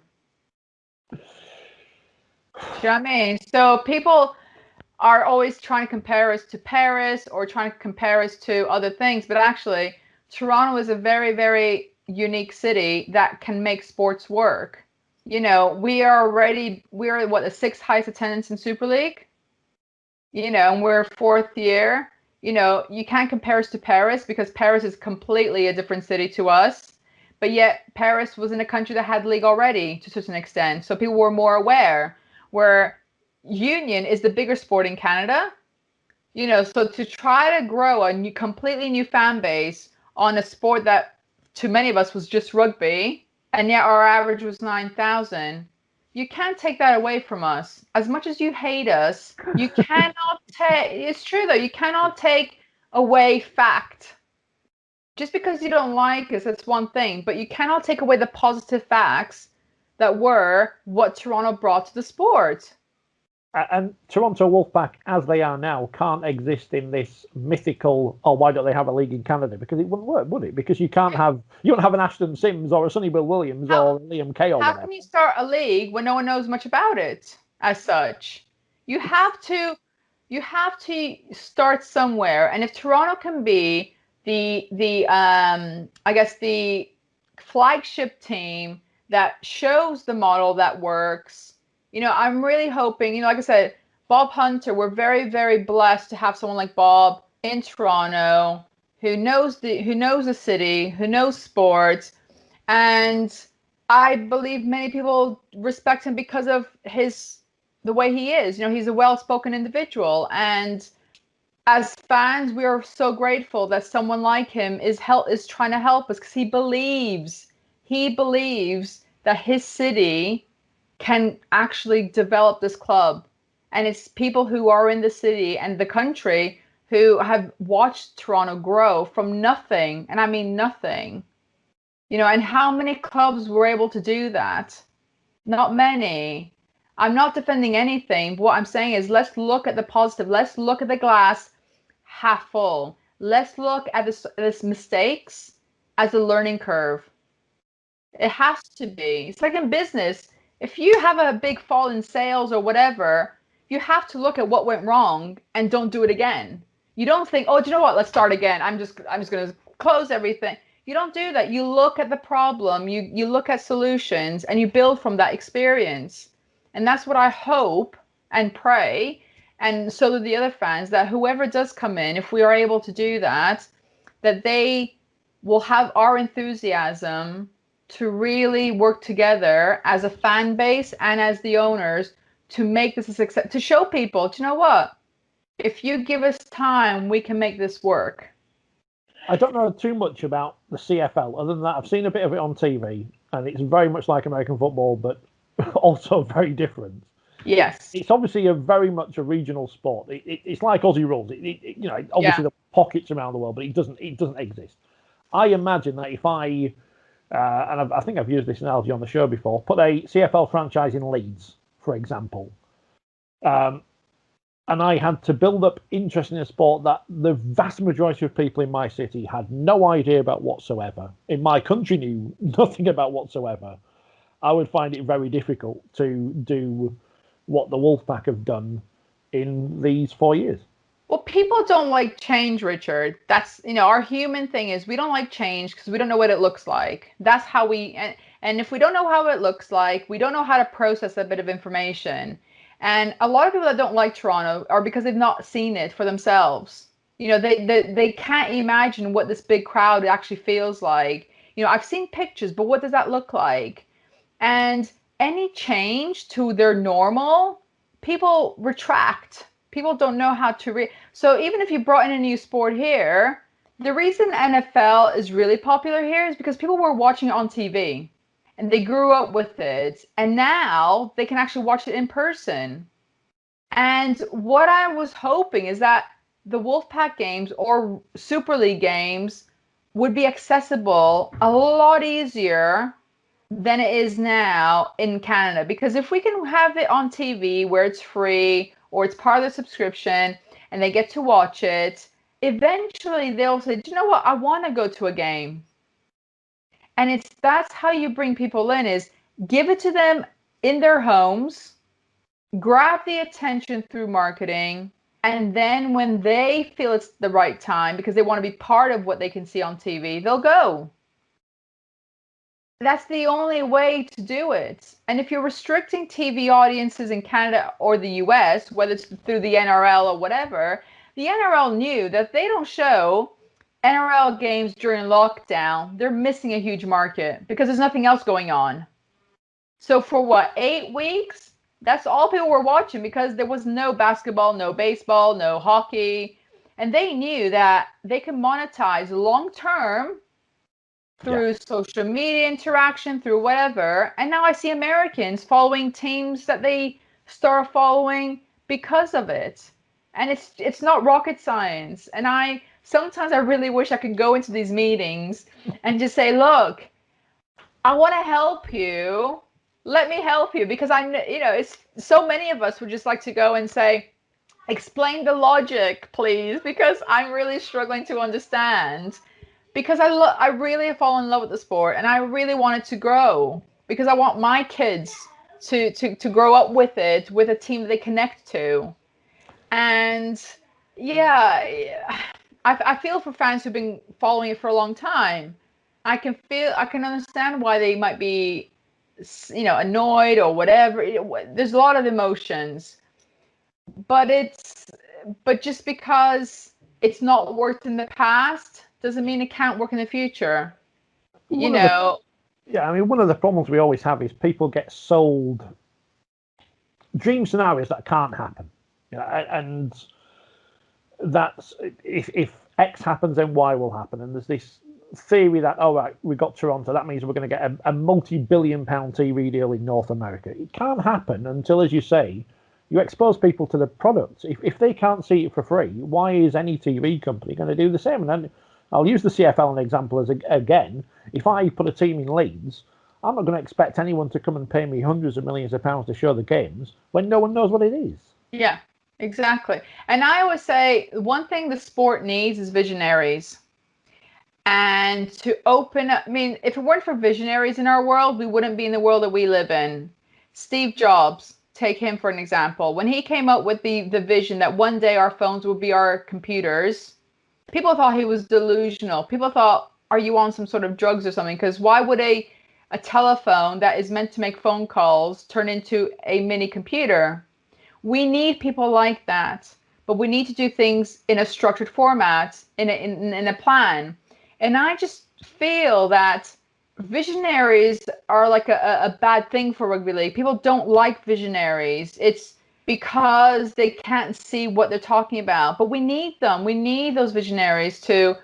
Do you know what I mean? So people are always trying to compare us to Paris or trying to compare us to other things. But actually, Toronto is a very, very unique city that can make sports work. You know, we are the sixth highest attendance in Super League. You know, and we're fourth year. You know, you can't compare us to Paris because Paris is completely a different city to us. But yet Paris was in a country that had league already to such an extent. So people were more aware. Where Union is the bigger sport in Canada. You know, so to try to grow a completely new fan base on a sport that to many of us was just rugby, and yet our average was 9,000. You can't take that away from us. As much as you hate us, you cannot take, it's true though, you cannot take away fact. Just because you don't like us, that's one thing, but you cannot take away the positive facts that were what Toronto brought to the sport. And Toronto Wolfpack, as they are now, can't exist in this mythical, oh, why don't they have a league in Canada? Because it wouldn't work, would it? Because you don't have an Ashton Sims or a Sonny Bill Williams or Liam Kay or whatever. How can you start a league when no one knows much about it as such? You have to start somewhere. And if Toronto can be the I guess the flagship team that shows the model that works, I'm really hoping, like I said, Bob Hunter, we're very, very blessed to have someone like Bob in Toronto who knows the city, who knows sports, and I believe many people respect him because of the way he is. He's a well-spoken individual, and as fans, we are so grateful that someone like him is trying to help us, because he believes that his city can actually develop this club. And it's people who are in the city and the country who have watched Toronto grow from nothing, and I mean nothing. And how many clubs were able to do that? Not many. I'm not defending anything, but what I'm saying is, let's look at the positive. Let's look at the glass half full. Let's look at this mistakes as a learning curve. It has to be. It's like in business. If you have a big fall in sales or whatever, you have to look at what went wrong and don't do it again. You don't think, oh, do you know what? Let's start again. I'm just going to close everything. You don't do that. You look at the problem, you look at solutions, and you build from that experience. And that's what I hope and pray, and so do the other fans, that whoever does come in, if we are able to do that, that they will have our enthusiasm to really work together as a fan base and as the owners to make this a success, to show people, do you know what? If you give us time, we can make this work. I don't know too much about the CFL, other than that I've seen a bit of it on TV, and it's very much like American football, but also very different. Yes. It's obviously very much a regional sport. It's like Aussie rules. Obviously the pockets around the world, but it doesn't exist. I imagine that if I and I think I've used this analogy on the show before, put a CFL franchise in Leeds, for example, and I had to build up interest in a sport that the vast majority of people in my city had no idea about whatsoever, in my country knew nothing about whatsoever, I would find it very difficult to do what the Wolfpack have done in these 4 years. Well, people don't like change, Richard. That's, our human thing is we don't like change because we don't know what it looks like. That's how and if we don't know how it looks like, we don't know how to process a bit of information. And a lot of people that don't like Toronto are because they've not seen it for themselves. They can't imagine what this big crowd actually feels like. I've seen pictures, but what does that look like? And any change to their normal, people retract. People don't know how to So even if you brought in a new sport here, the reason NFL is really popular here is because people were watching it on TV and they grew up with it, and now they can actually watch it in person. And what I was hoping is that the Wolfpack games or Super League games would be accessible a lot easier than it is now in Canada. Because if we can have it on TV where it's free or it's part of the subscription and they get to watch it, eventually they'll say, do you know what? I want to go to a game. And that's how you bring people in, is give it to them in their homes, grab the attention through marketing, and then when they feel it's the right time because they want to be part of what they can see on TV, they'll go. That's the only way to do it. And if you're restricting TV audiences in Canada or the US, whether it's through the NRL or whatever, the NRL knew that if they don't show NRL games during lockdown, they're missing a huge market because there's nothing else going on. So for 8 weeks? That's all people were watching because there was no basketball, no baseball, no hockey. And they knew that they could monetize long term through social media interaction, through whatever. And now I see Americans following teams that they start following because of it. And it's not rocket science. And sometimes I really wish I could go into these meetings and just say, look, I want to help you. Let me help you, because it's so many of us would just like to go and say, explain the logic, please, because I'm really struggling to understand. Because I really have fallen in love with the sport, and I really want it to grow, because I want my kids to grow up with it, with a team they connect to. And yeah, I feel for fans who've been following it for a long time. I can understand why they might be, annoyed or whatever. There's a lot of emotions, but just because it's not worked in the past doesn't mean it can't work in the future. Yeah, I mean, one of the problems we always have is people get sold dream scenarios that can't happen. And that's if X happens, then Y will happen. And there's this theory that, all right, we got Toronto, that means we're going to get a multi-billion-pound TV deal in North America. It can't happen until, as you say, you expose people to the product. If they can't see it for free, why is any TV company going to do the same? And then I'll use the CFL as an example again. If I put a team in Leeds, I'm not going to expect anyone to come and pay me hundreds of millions of pounds to show the games when no one knows what it is. Yeah, exactly. And I always say one thing the sport needs is visionaries. And to open up, I mean, if it weren't for visionaries in our world, we wouldn't be in the world that we live in. Steve Jobs, take him for an example. When he came up with the vision that one day our phones would be our computers, people thought he was delusional. People thought, are you on some sort of drugs or something? Because why would a telephone that is meant to make phone calls turn into a mini computer? We need people like that, but we need to do things in a structured format, in a plan. And I just feel that visionaries are like a bad thing for rugby league. People don't like visionaries. It's because they can't see what they're talking about. But we need them. We need those visionaries to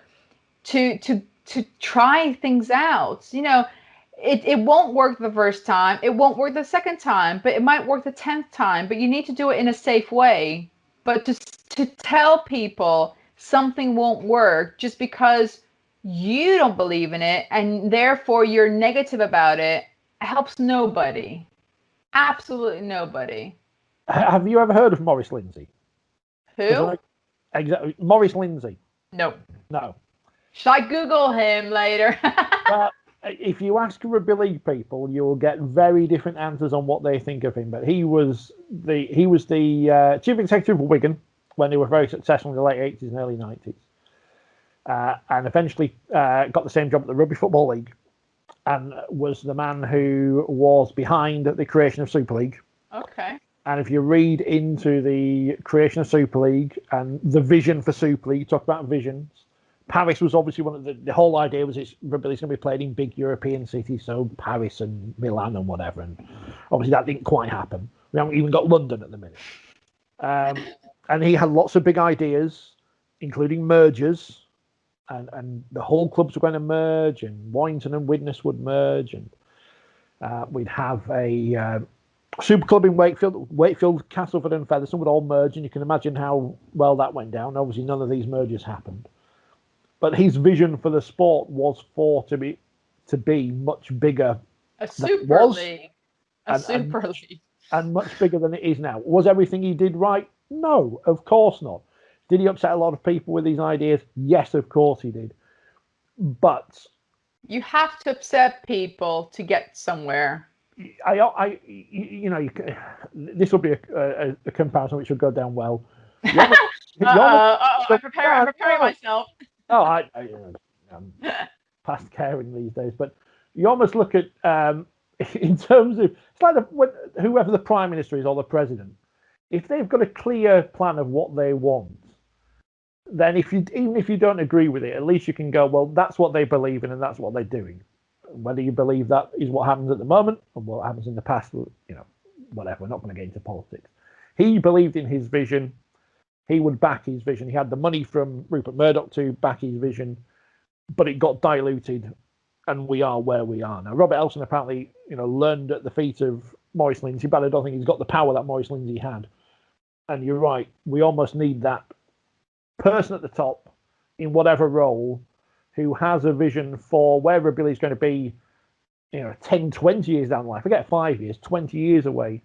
try things out. It won't work the first time. It won't work the second time, but it might work the 10th time. But you need to do it in a safe way. But to tell people something won't work just because you don't believe in it and therefore you're negative about it helps nobody. Absolutely nobody. Have you ever heard of Maurice Lindsay? Who? Exactly. Maurice Lindsay. No. No. Should I Google him later? If you ask rugby league people, you'll get very different answers on what they think of him. But he was the chief executive of Wigan when they were very successful in the late 80s and early 90s. And eventually got the same job at the Rugby Football League, and was the man who was behind the creation of Super League. Okay. And if you read into the creation of Super League and the vision for Super League, you talk about visions. Paris was obviously one of the whole idea was rugby league's going to be played in big European cities, so Paris and Milan and whatever. And obviously that didn't quite happen. We haven't even got London at the minute. And he had lots of big ideas, including mergers. And the whole clubs were going to merge, and Warrington and Widnes would merge, and we'd have a super club in Wakefield, Castleford, and Featherstone would all merge, and you can imagine how well that went down. Obviously, none of these mergers happened, but his vision for the sport was to be much bigger. A super league, super league, and much bigger than it is now. Was everything he did right? No, of course not. Did he upset a lot of people with these ideas? Yes, of course he did. But you have to upset people to get somewhere. This will be a comparison which will go down well. I'm preparing myself. I'm past caring these days, but you almost look at in terms of it's like whoever the prime minister is or the president. If they've got a clear plan of what they want, then even if you don't agree with it, at least you can go, well, that's what they believe in and that's what they're doing. Whether you believe that is what happens at the moment or what happens in the past, whatever. We're not going to get into politics. He believed in his vision. He would back his vision. He had the money from Rupert Murdoch to back his vision, but it got diluted and we are where we are now. Robert Elson apparently, learned at the feet of Maurice Lindsay, but I don't think he's got the power that Maurice Lindsay had. And you're right, we almost need that person at the top in whatever role who has a vision for where rugby league is going to be, 10, 20 years down the line. Forget 5 years, 20 years away.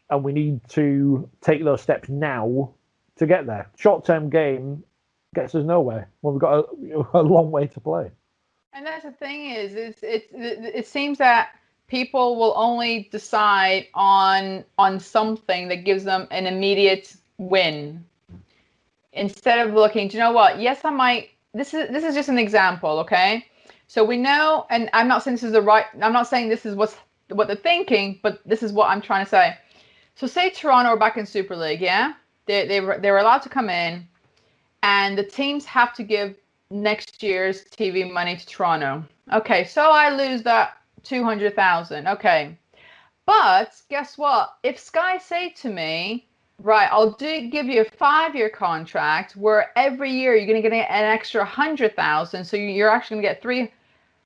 And we need to take those steps now to get there. Short-term game gets us nowhere when we've got a long way to play. And that's the thing is, it seems that people will only decide on something that gives them an immediate win, instead of looking, do you know what? Yes, I might. This is just an example, okay? So we know, and I'm not saying this is I'm not saying this is what they're thinking, but this is what I'm trying to say. So say Toronto are back in Super League, yeah? They were allowed to come in, and the teams have to give next year's TV money to Toronto. Okay, so I lose that 200,000. Okay, but guess what? If Sky say to me, right, I'll give you a 5-year contract where every year you're going to get an extra 100,000, so you're actually going to get 3.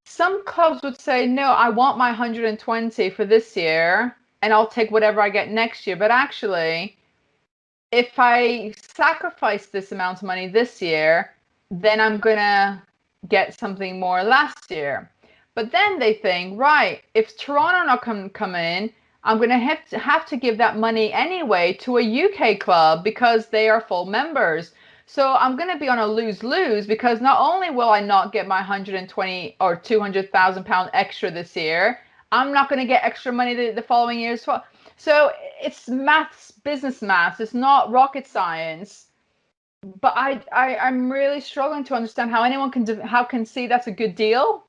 Some clubs would say, no, I want my 120 for this year, and I'll take whatever I get next year. But actually, if I sacrifice this amount of money this year, then I'm going to get something more last year. But then they think, right, if Toronto not come in, I'm going to have to give that money anyway to a UK club because they are full members. So I'm going to be on a lose-lose, because not only will I not get my 120 or 200,000 pound extra this year, I'm not going to get extra money the following year as well. So it's maths, business maths. It's not rocket science. But I'm really struggling to understand how anyone can see that's a good deal.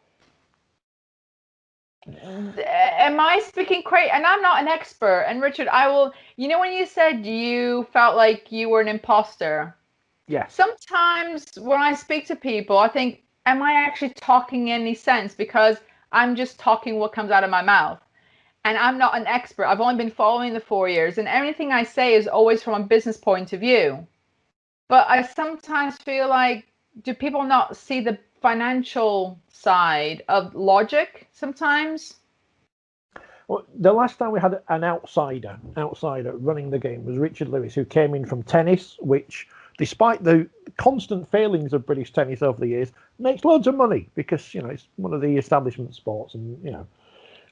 Am I speaking crazy? And I'm not an expert. And Richard, when you said you felt like you were an imposter. Yeah. Sometimes when I speak to people, I think, am I actually talking any sense? Because I'm just talking what comes out of my mouth. And I'm not an expert. I've only been following the 4 years. And everything I say is always from a business point of view. But I sometimes feel like, do people not see the financial side of logic sometimes? Well, the last time we had an outsider running the game was Richard Lewis, who came in from tennis, which, despite the constant failings of British tennis over the years, makes loads of money because, it's one of the establishment sports. And,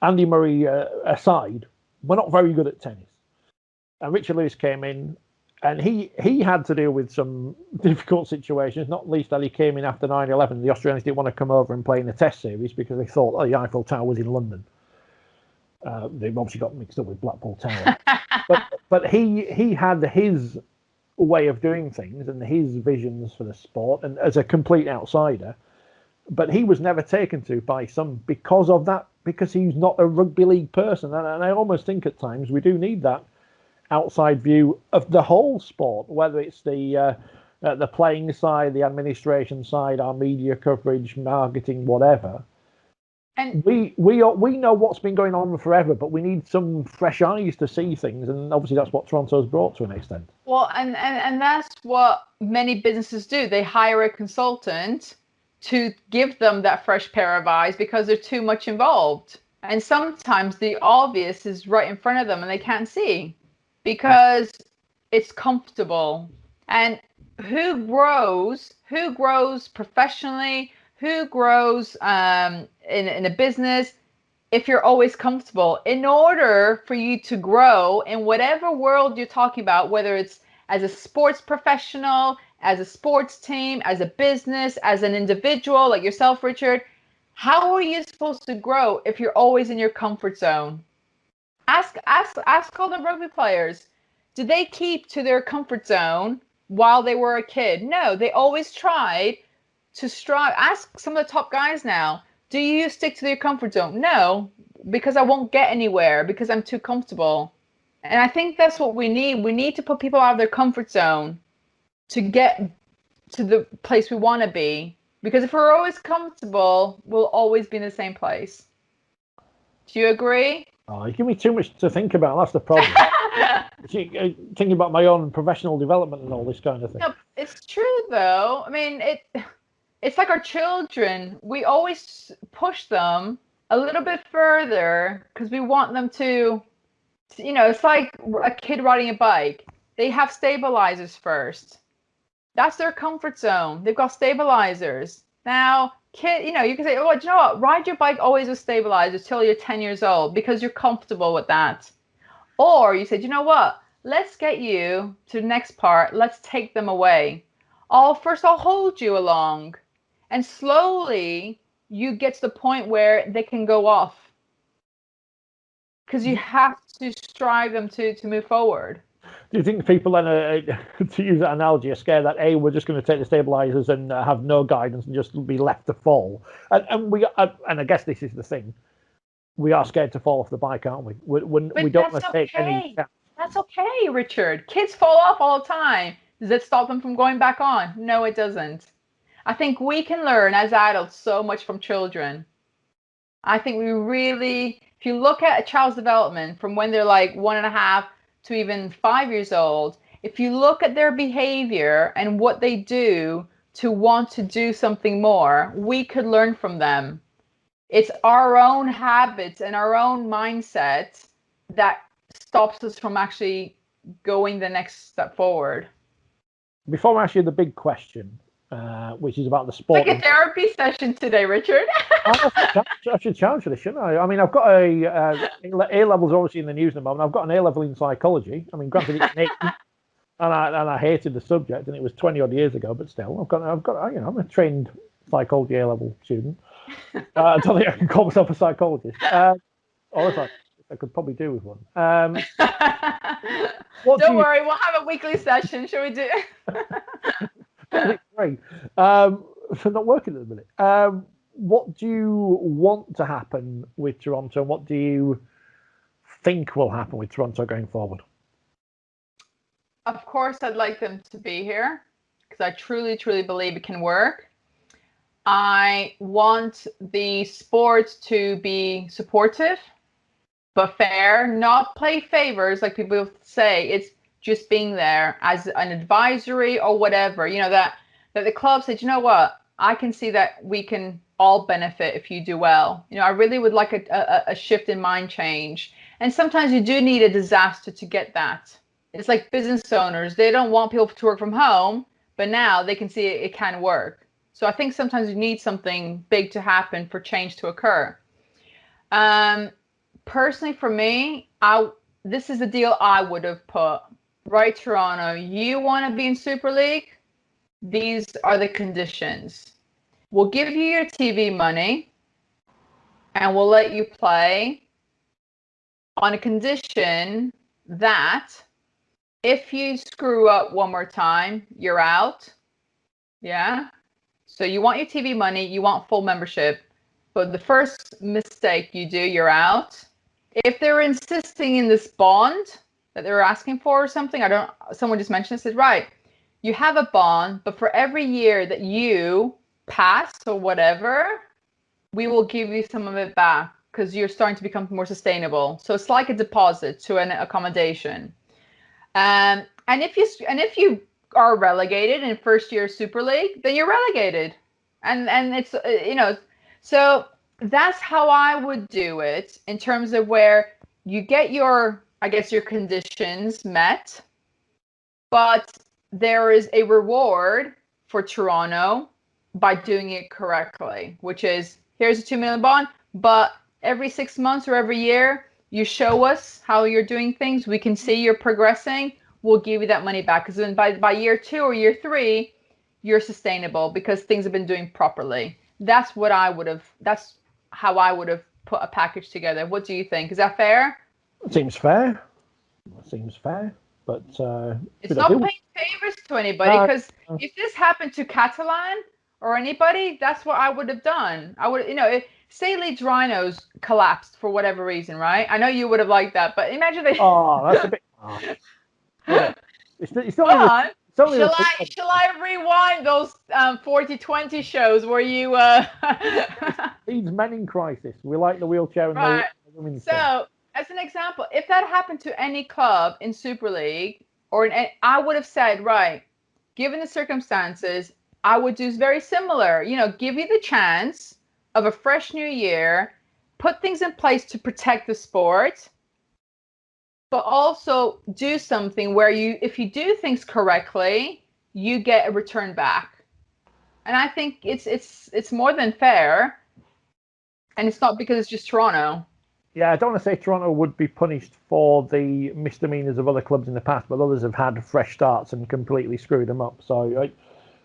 Andy Murray aside, we're not very good at tennis. And Richard Lewis came in, and he had to deal with some difficult situations, not least that he came in after 9/11. The Australians didn't want to come over and play in the Test series because they thought, the Eiffel Tower was in London. They've obviously got mixed up with Blackpool Tower. but he had his way of doing things and his visions for the sport, and as a complete outsider. But he was never taken to by some because of that, because he's not a rugby league person. And I almost think at times we do need that outside view of the whole sport, whether it's the playing side, the administration side, our media coverage, marketing, whatever. And we know what's been going on forever, but we need some fresh eyes to see things, and obviously that's what Toronto's brought to an extent. Well, and that's what many businesses do. They hire a consultant to give them that fresh pair of eyes because they're too much involved. And sometimes the obvious is right in front of them and they can't see, because it's comfortable. And who grows professionally, who grows in a business if you're always comfortable? In order for you to grow in whatever world you're talking about, whether it's as a sports professional, as a sports team, as a business, as an individual like yourself, Richard, how are you supposed to grow if you're always in your comfort zone? Ask all the rugby players. Did they keep to their comfort zone while they were a kid? No, they always tried to strive. Ask some of the top guys now. Do you stick to your comfort zone? No, because I won't get anywhere because I'm too comfortable. And I think that's what we need. We need to put people out of their comfort zone to get to the place we want to be. Because if we're always comfortable, we'll always be in the same place. Do you agree? Oh, you give me too much to think about. That's the problem. Thinking about my own professional development and all this kind of thing. No, it's true, though. I mean, it's like our children. We always push them a little bit further because we want them to, it's like a kid riding a bike. They have stabilizers first. That's their comfort zone. They've got stabilizers. Now, kid, you can say, oh, do you know what? Ride your bike always with stabilizers till you're 10 years old because you're comfortable with that. Or you say, do you know what? Let's get you to the next part. Let's take them away. First I'll hold you along. And slowly you get to the point where they can go off. Because you have to strive them to move forward. Do you think people then, to use that analogy, are scared that we're just going to take the stabilizers and have no guidance and just be left to fall? And I guess this is the thing. We are scared to fall off the bike, aren't we? We don't want to take any. That's okay, Richard. Kids fall off all the time. Does it stop them from going back on? No, it doesn't. I think we can learn as adults so much from children. I think we really, if you look at a child's development from when they're like 1.5 to even 5 years old, if you look at their behavior and what they do to want to do something more, we could learn from them. It's our own habits and our own mindset that stops us from actually going the next step forward. Before I ask you the big question, which is about the sport. Like a therapy session today, Richard. I should challenge for this, shouldn't I? I mean, I've got A-levels obviously in the news at the moment. I've got an A-level in psychology. I mean, granted, it's an 8, and I hated the subject, and it was 20 odd years ago. But still, I've got. I'm a trained psychology A-level student. I don't think I can call myself a psychologist. Or I could probably do with one. Don't worry, we'll have a weekly session. Shall we do? Great. Not working at the minute. What do you want to happen with Toronto, and what do you think will happen with Toronto going forward? Of course, I'd like them to be here because I truly, truly believe it can work. I want the sport to be supportive, but fair, not play favors like people say. It's just being there as an advisory or whatever, that the club said, you know what, I can see that we can all benefit if you do well. I really would like a shift in mind change. And sometimes you do need a disaster to get that. It's like business owners. They don't want people to work from home, but now they can see it can work. So I think sometimes you need something big to happen for change to occur. Personally, for me, this is the deal I would have put. Right, Toronto, you want to be in Super League? These are the conditions. We'll give you your TV money and we'll let you play on a condition that if you screw up one more time, you're out. Yeah? So you want your TV money, you want full membership, but the first mistake you do, you're out. If they're insisting in this bond that they're asking for or something, someone just mentioned it, said, right, you have a bond, but for every year that you pass or whatever, we will give you some of it back because you're starting to become more sustainable. So it's like a deposit to an accommodation. And if you are relegated in first year Super League, then you're relegated. And it's, so that's how I would do it in terms of where you get your conditions met, but there is a reward for Toronto by doing it correctly, which is here's a $2 million bond, but every 6 months or every year, you show us how you're doing things. We can see you're progressing. We'll give you that money back. Because then by year 2 or year 3, you're sustainable because things have been doing properly. That's how I would have put a package together. What do you think? Is that fair? It seems fair. But it's not paying favors to anybody, because if this happened to Catalan or anybody, that's what I would have done. I would, if say Leeds Rhinos collapsed for whatever reason, right? I know you would have liked that, but imagine they. Oh, that's a bit. Yeah. It's Shall I rewind those 4020 shows where you? Leeds men in crisis. We like the wheelchair and right. the women's. So, as an example, if that happened to any club in Super League, I would have said, right, given the circumstances, I would do very similar. Give you the chance of a fresh new year, put things in place to protect the sport, but also do something where if you do things correctly, you get a return back. And I think it's more than fair. And it's not because it's just Toronto. Yeah, I don't want to say Toronto would be punished for the misdemeanors of other clubs in the past, but others have had fresh starts and completely screwed them up. So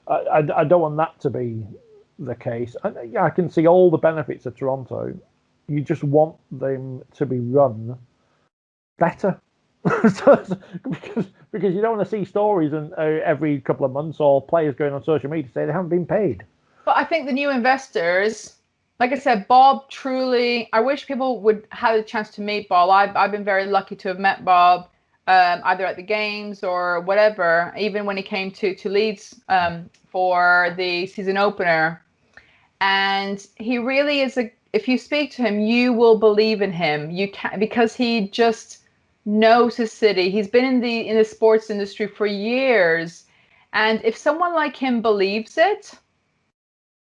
I don't want that to be the case. I can see all the benefits of Toronto. You just want them to be run better. because you don't want to see stories and every couple of months or players going on social media to say they haven't been paid. But I think the new investors, like I said, Bob truly, I wish people would have a chance to meet Bob. I've been very lucky to have met Bob, either at the games or whatever, even when he came to Leeds for the season opener. And he really is if you speak to him, you will believe in him. You can, because he just knows his city. He's been in the sports industry for years. And if someone like him believes it,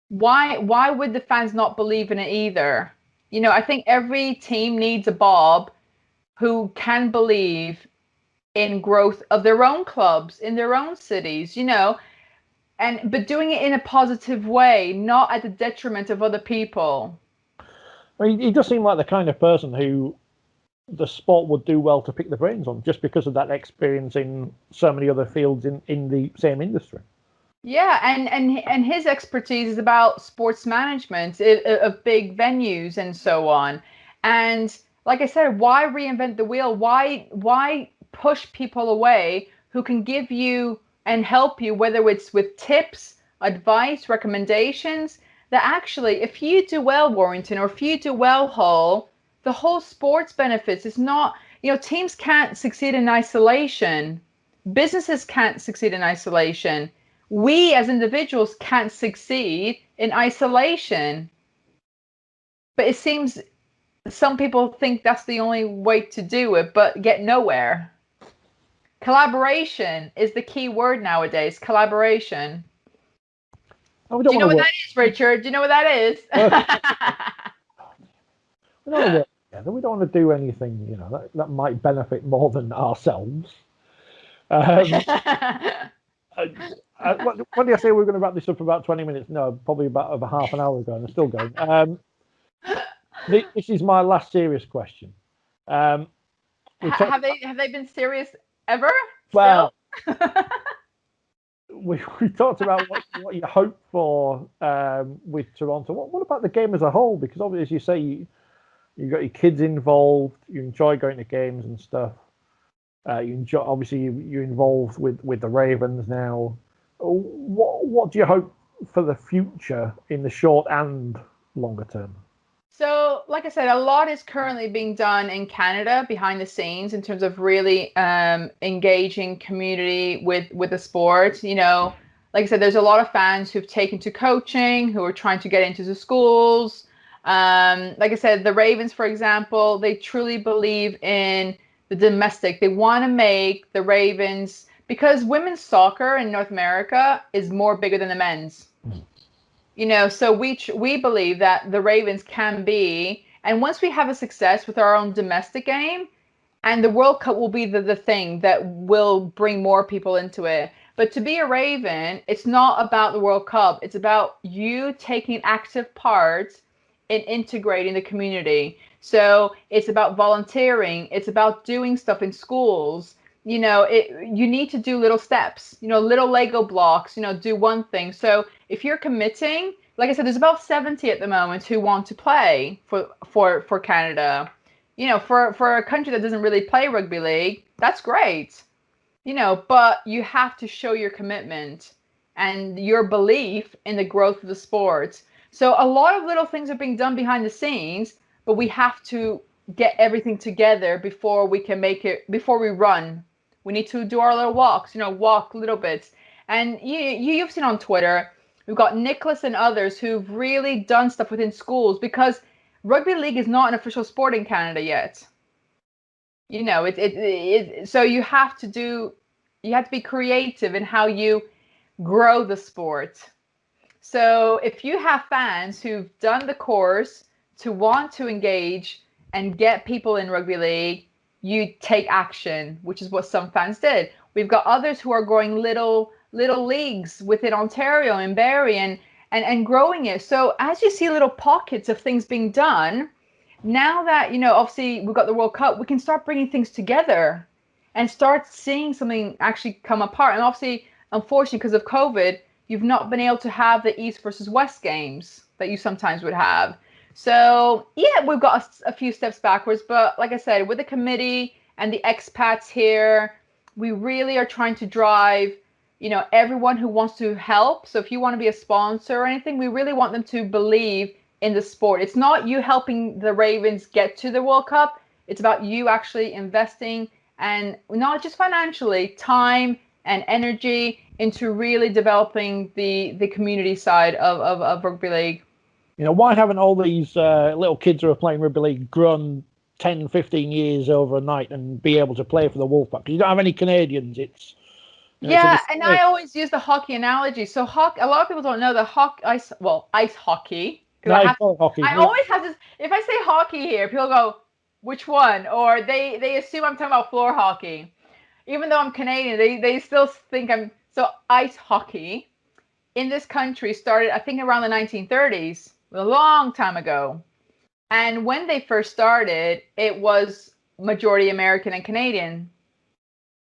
why would the fans not believe in it either? I think every team needs a Bob who can believe in growth of their own clubs, in their own cities, but doing it in a positive way, not at the detriment of other people. I mean, he does seem like the kind of person who the sport would do well to pick the brains on, just because of that experience in so many other fields in the same industry. Yeah, and his expertise is about sports management of big venues and so on. And like I said, why reinvent the wheel? Why push people away who can give you and help you, whether it's with tips, advice, recommendations, that actually, if you do well, Warrington, or if you do well, Hull, the whole sports benefits. It's not, teams can't succeed in isolation. Businesses can't succeed in isolation. We as individuals can't succeed in isolation. But it seems some people think that's the only way to do it, but get nowhere. Collaboration is the key word nowadays. Collaboration. Do you know what that is, Richard? Do you know what that is? We don't want to do anything, that might benefit more than ourselves. What do you say we're going to wrap this up for about 20 minutes? No, probably about half an hour ago, and I'm still going. This is my last serious question. Have they been serious ever? Well, we talked about what you hope for with Toronto. What about the game as a whole? Because obviously, as you say, you got your kids involved. You enjoy going to games and stuff. You enjoy, obviously, you're involved with the Ravens now. What do you hope for the future in the short and longer term? So, like I said, a lot is currently being done in Canada behind the scenes in terms of really engaging community with the sport. Like I said, there's a lot of fans who've taken to coaching, who are trying to get into the schools. Like I said, the Ravens, for example, they truly believe in the domestic. They want to make the Ravens, because women's soccer in North America is more bigger than the men's. So we believe that the Ravens can be, and once we have a success with our own domestic game, and the World Cup will be the thing that will bring more people into it. But to be a Raven, it's not about the World Cup. It's about you taking active part in integrating the community. So it's about volunteering. It's about doing stuff in schools. You need to do little steps, little Lego blocks, do one thing. So if you're committing, like I said, there's about 70 at the moment who want to play for Canada. For a country that doesn't really play rugby league, that's great. But you have to show your commitment and your belief in the growth of the sport. So a lot of little things are being done behind the scenes, but we have to get everything together before we can make it, before we run. We need to do our little walks, walk little bits. And you've seen on Twitter, we've got Nicholas and others who've really done stuff within schools, because rugby league is not an official sport in Canada yet. So you have to be creative in how you grow the sport. So if you have fans who've done the course to want to engage and get people in rugby league, you take action, which is what some fans did. We've got others who are growing little leagues within Ontario and Barrie and growing it. So as you see little pockets of things being done, now that, obviously we've got the World Cup, we can start bringing things together and start seeing something actually come apart. And obviously, unfortunately, because of COVID, you've not been able to have the East versus West games that you sometimes would have. So, yeah, we've got a few steps backwards. But like I said, with the committee and the expats here, we really are trying to drive, everyone who wants to help. So if you want to be a sponsor or anything, we really want them to believe in the sport. It's not you helping the Ravens get to the World Cup. It's about you actually investing, and not just financially, time and energy into really developing the community side of rugby league. Why haven't all these little kids who are playing rugby league grown 10, 15 years overnight and be able to play for the Wolfpack? Because you don't have any Canadians. It's and I always use the hockey analogy. So a lot of people don't know the ice hockey. Hockey. I always have this. If I say hockey here, people go, "Which one?" Or they assume I'm talking about floor hockey, even though I'm Canadian. They still think I'm. So ice hockey in this country started, I think, around the 1930s, a long time ago. And when they first started, it was majority American and Canadian.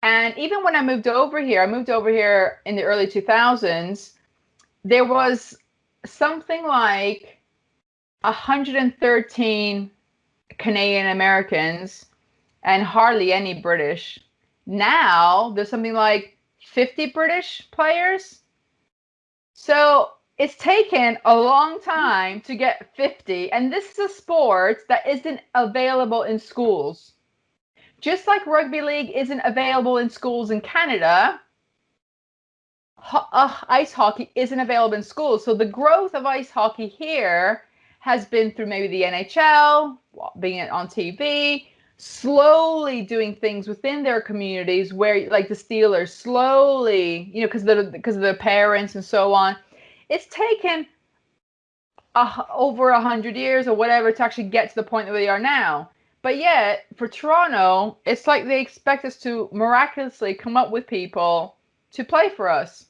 And even when I moved over here in the early 2000s, there was something like 113 Canadian Americans and hardly any British. Now there's something like 50 British players. So it's taken a long time to get 50. And this is a sport that isn't available in schools. Just like rugby league isn't available in schools in Canada, ice hockey isn't available in schools. So the growth of ice hockey here has been through maybe the NHL, being on TV, slowly doing things within their communities where, like the Steelers, slowly, because of their parents and so on. It's taken over 100 years or whatever to actually get to the point where they are now. But yet, for Toronto, it's like they expect us to miraculously come up with people to play for us.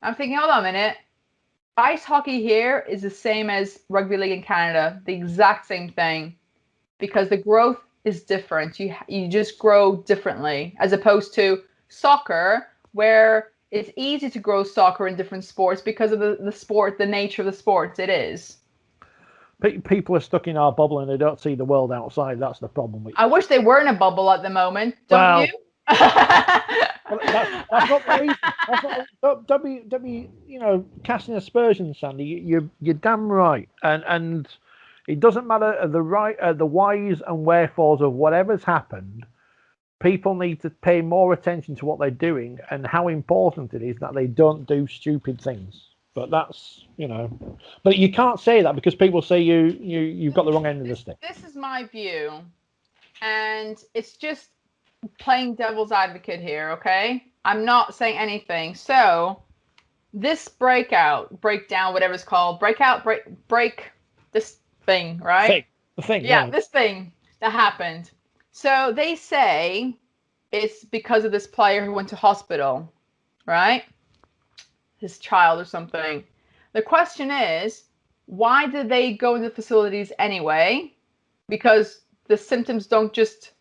I'm thinking, hold on a minute. Ice hockey here is the same as rugby league in Canada, the exact same thing, because the growth is different. You just grow differently, as opposed to soccer, where it's easy to grow soccer in different sports because of the sport, the nature of the sports it is. People are stuck in our bubble and they don't see the world outside. That's the problem. I wish they were in a bubble at the moment, don't you? That's not the reason. Don't be casting aspersions, Sandy. You're damn right. And it doesn't matter the whys and wherefores of whatever's happened. People need to pay more attention to what they're doing and how important it is that they don't do stupid things. But that's, but you can't say that because people say you've got the wrong end of the stick. This is my view, and it's just playing devil's advocate here, okay? I'm not saying anything. So this breakdown, whatever it's called, break this thing, right? The thing. Yeah, this thing that happened. So they say it's because of this player who went to hospital, right? His child or something. The question is, why did they go into facilities anyway? Because the symptoms don't just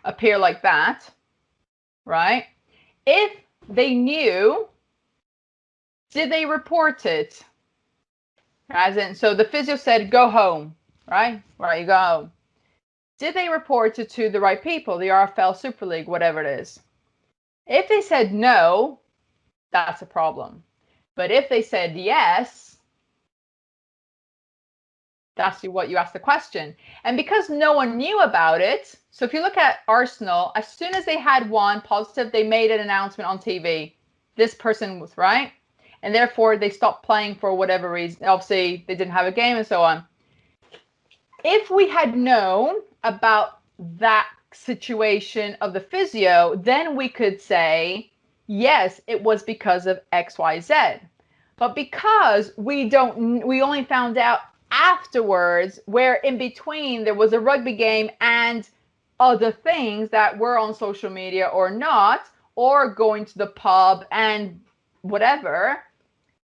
appear like that, right? If they knew, did they report it? As in, so the physio said, go home, right? Right, you go home. Did they report it to the right people, the RFL Super League, whatever it is? If they said no, that's a problem. But if they said yes, that's what you asked the question. And because no one knew about it, so if you look at Arsenal, as soon as they had one positive, they made an announcement on TV. This person was right. And therefore, they stopped playing for whatever reason. Obviously, they didn't have a game and so on. If we had known about that situation of the physio, then we could say, yes, it was because of XYZ. But because we only found out afterwards, where in between there was a rugby game and other things that were on social media or not, or going to the pub and whatever,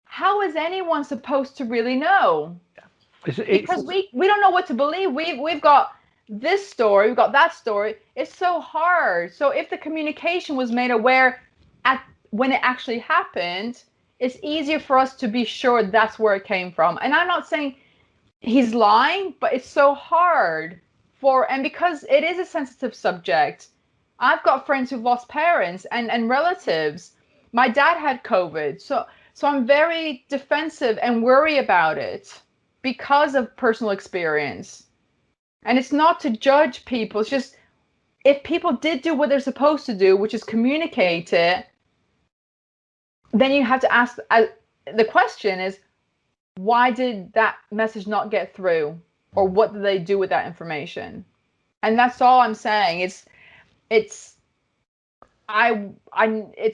how is anyone supposed to really know? Because we don't know what to believe. We've got this story, we've got that story. It's so hard. So if the communication was made aware when it actually happened, it's easier for us to be sure that's where it came from. And I'm not saying he's lying, but it's so hard and because it is a sensitive subject. I've got friends who've lost parents and relatives. My dad had COVID, so I'm very defensive and worry about it because of personal experience. And it's not to judge people. It's just, if people did do what they're supposed to do, which is communicate it, then you have to ask, the question is, why did that message not get through? Or what did they do with that information? And that's all I'm saying. It's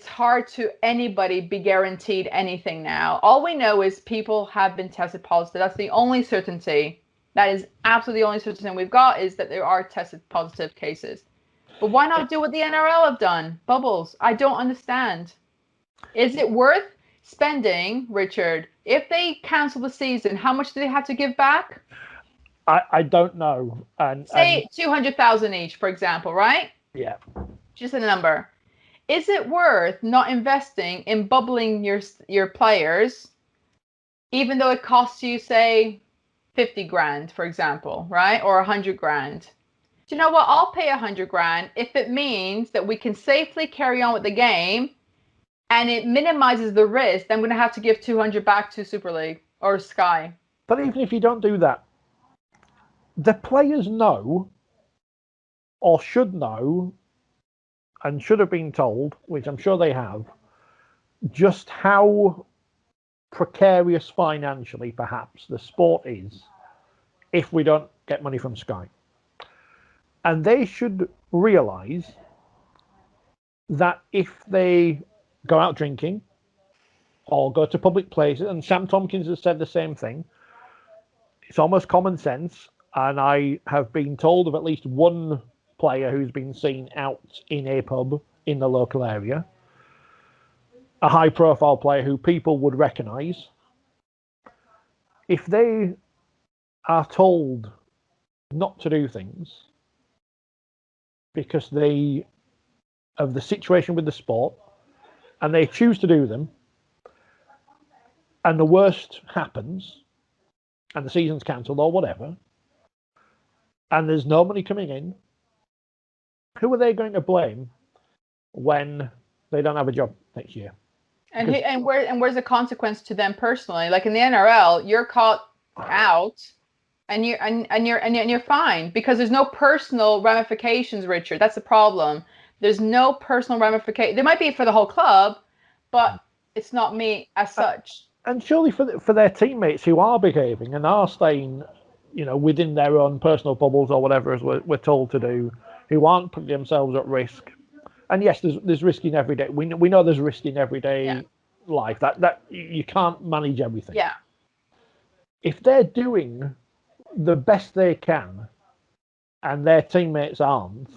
hard to anybody be guaranteed anything now. All we know is people have been tested positive. That's the only certainty. That is absolutely the only certainty we've got, is that there are tested positive cases. But why not do what the NRL have done? Bubbles. I don't understand. Is it worth spending, Richard, if they cancel the season, how much do they have to give back? I don't know. Say 200,000 each, for example, right? Yeah. Just a number. Is it worth not investing in bubbling your players, even though it costs you, say, 50 grand, for example, right? Or 100 grand. Do you know what? I'll pay 100 grand if it means that we can safely carry on with the game and it minimizes the risk. I'm going to have to give 200 back to Super League or Sky. But even if you don't do that, the players know, or should know, and should have been told, which I'm sure they have, just how precarious financially, perhaps, the sport is if we don't get money from Sky. And they should realise that if they go out drinking or go to public places, and Sam Tompkins has said the same thing, it's almost common sense, and I have been told of at least one player who's been seen out in a pub in the local area, a high-profile player who people would recognise. If they are told not to do things because of the situation with the sport, and they choose to do them, and the worst happens, and the season's cancelled or whatever, and there's no money coming in, who are they going to blame when they don't have a job next year? And where's the consequence to them personally? Like in the NRL, you're caught out, and you're fine because there's no personal ramifications, Richard. That's the problem. There's no personal ramification. There might be for the whole club, but it's not me as such. And surely for their teammates who are behaving and are staying, within their own personal bubbles or whatever, as we're told to do, who aren't putting themselves at risk. And yes, there's risk in every day. We know there's risk in everyday life. That you can't manage everything. Yeah. If they're doing the best they can, and their teammates aren't,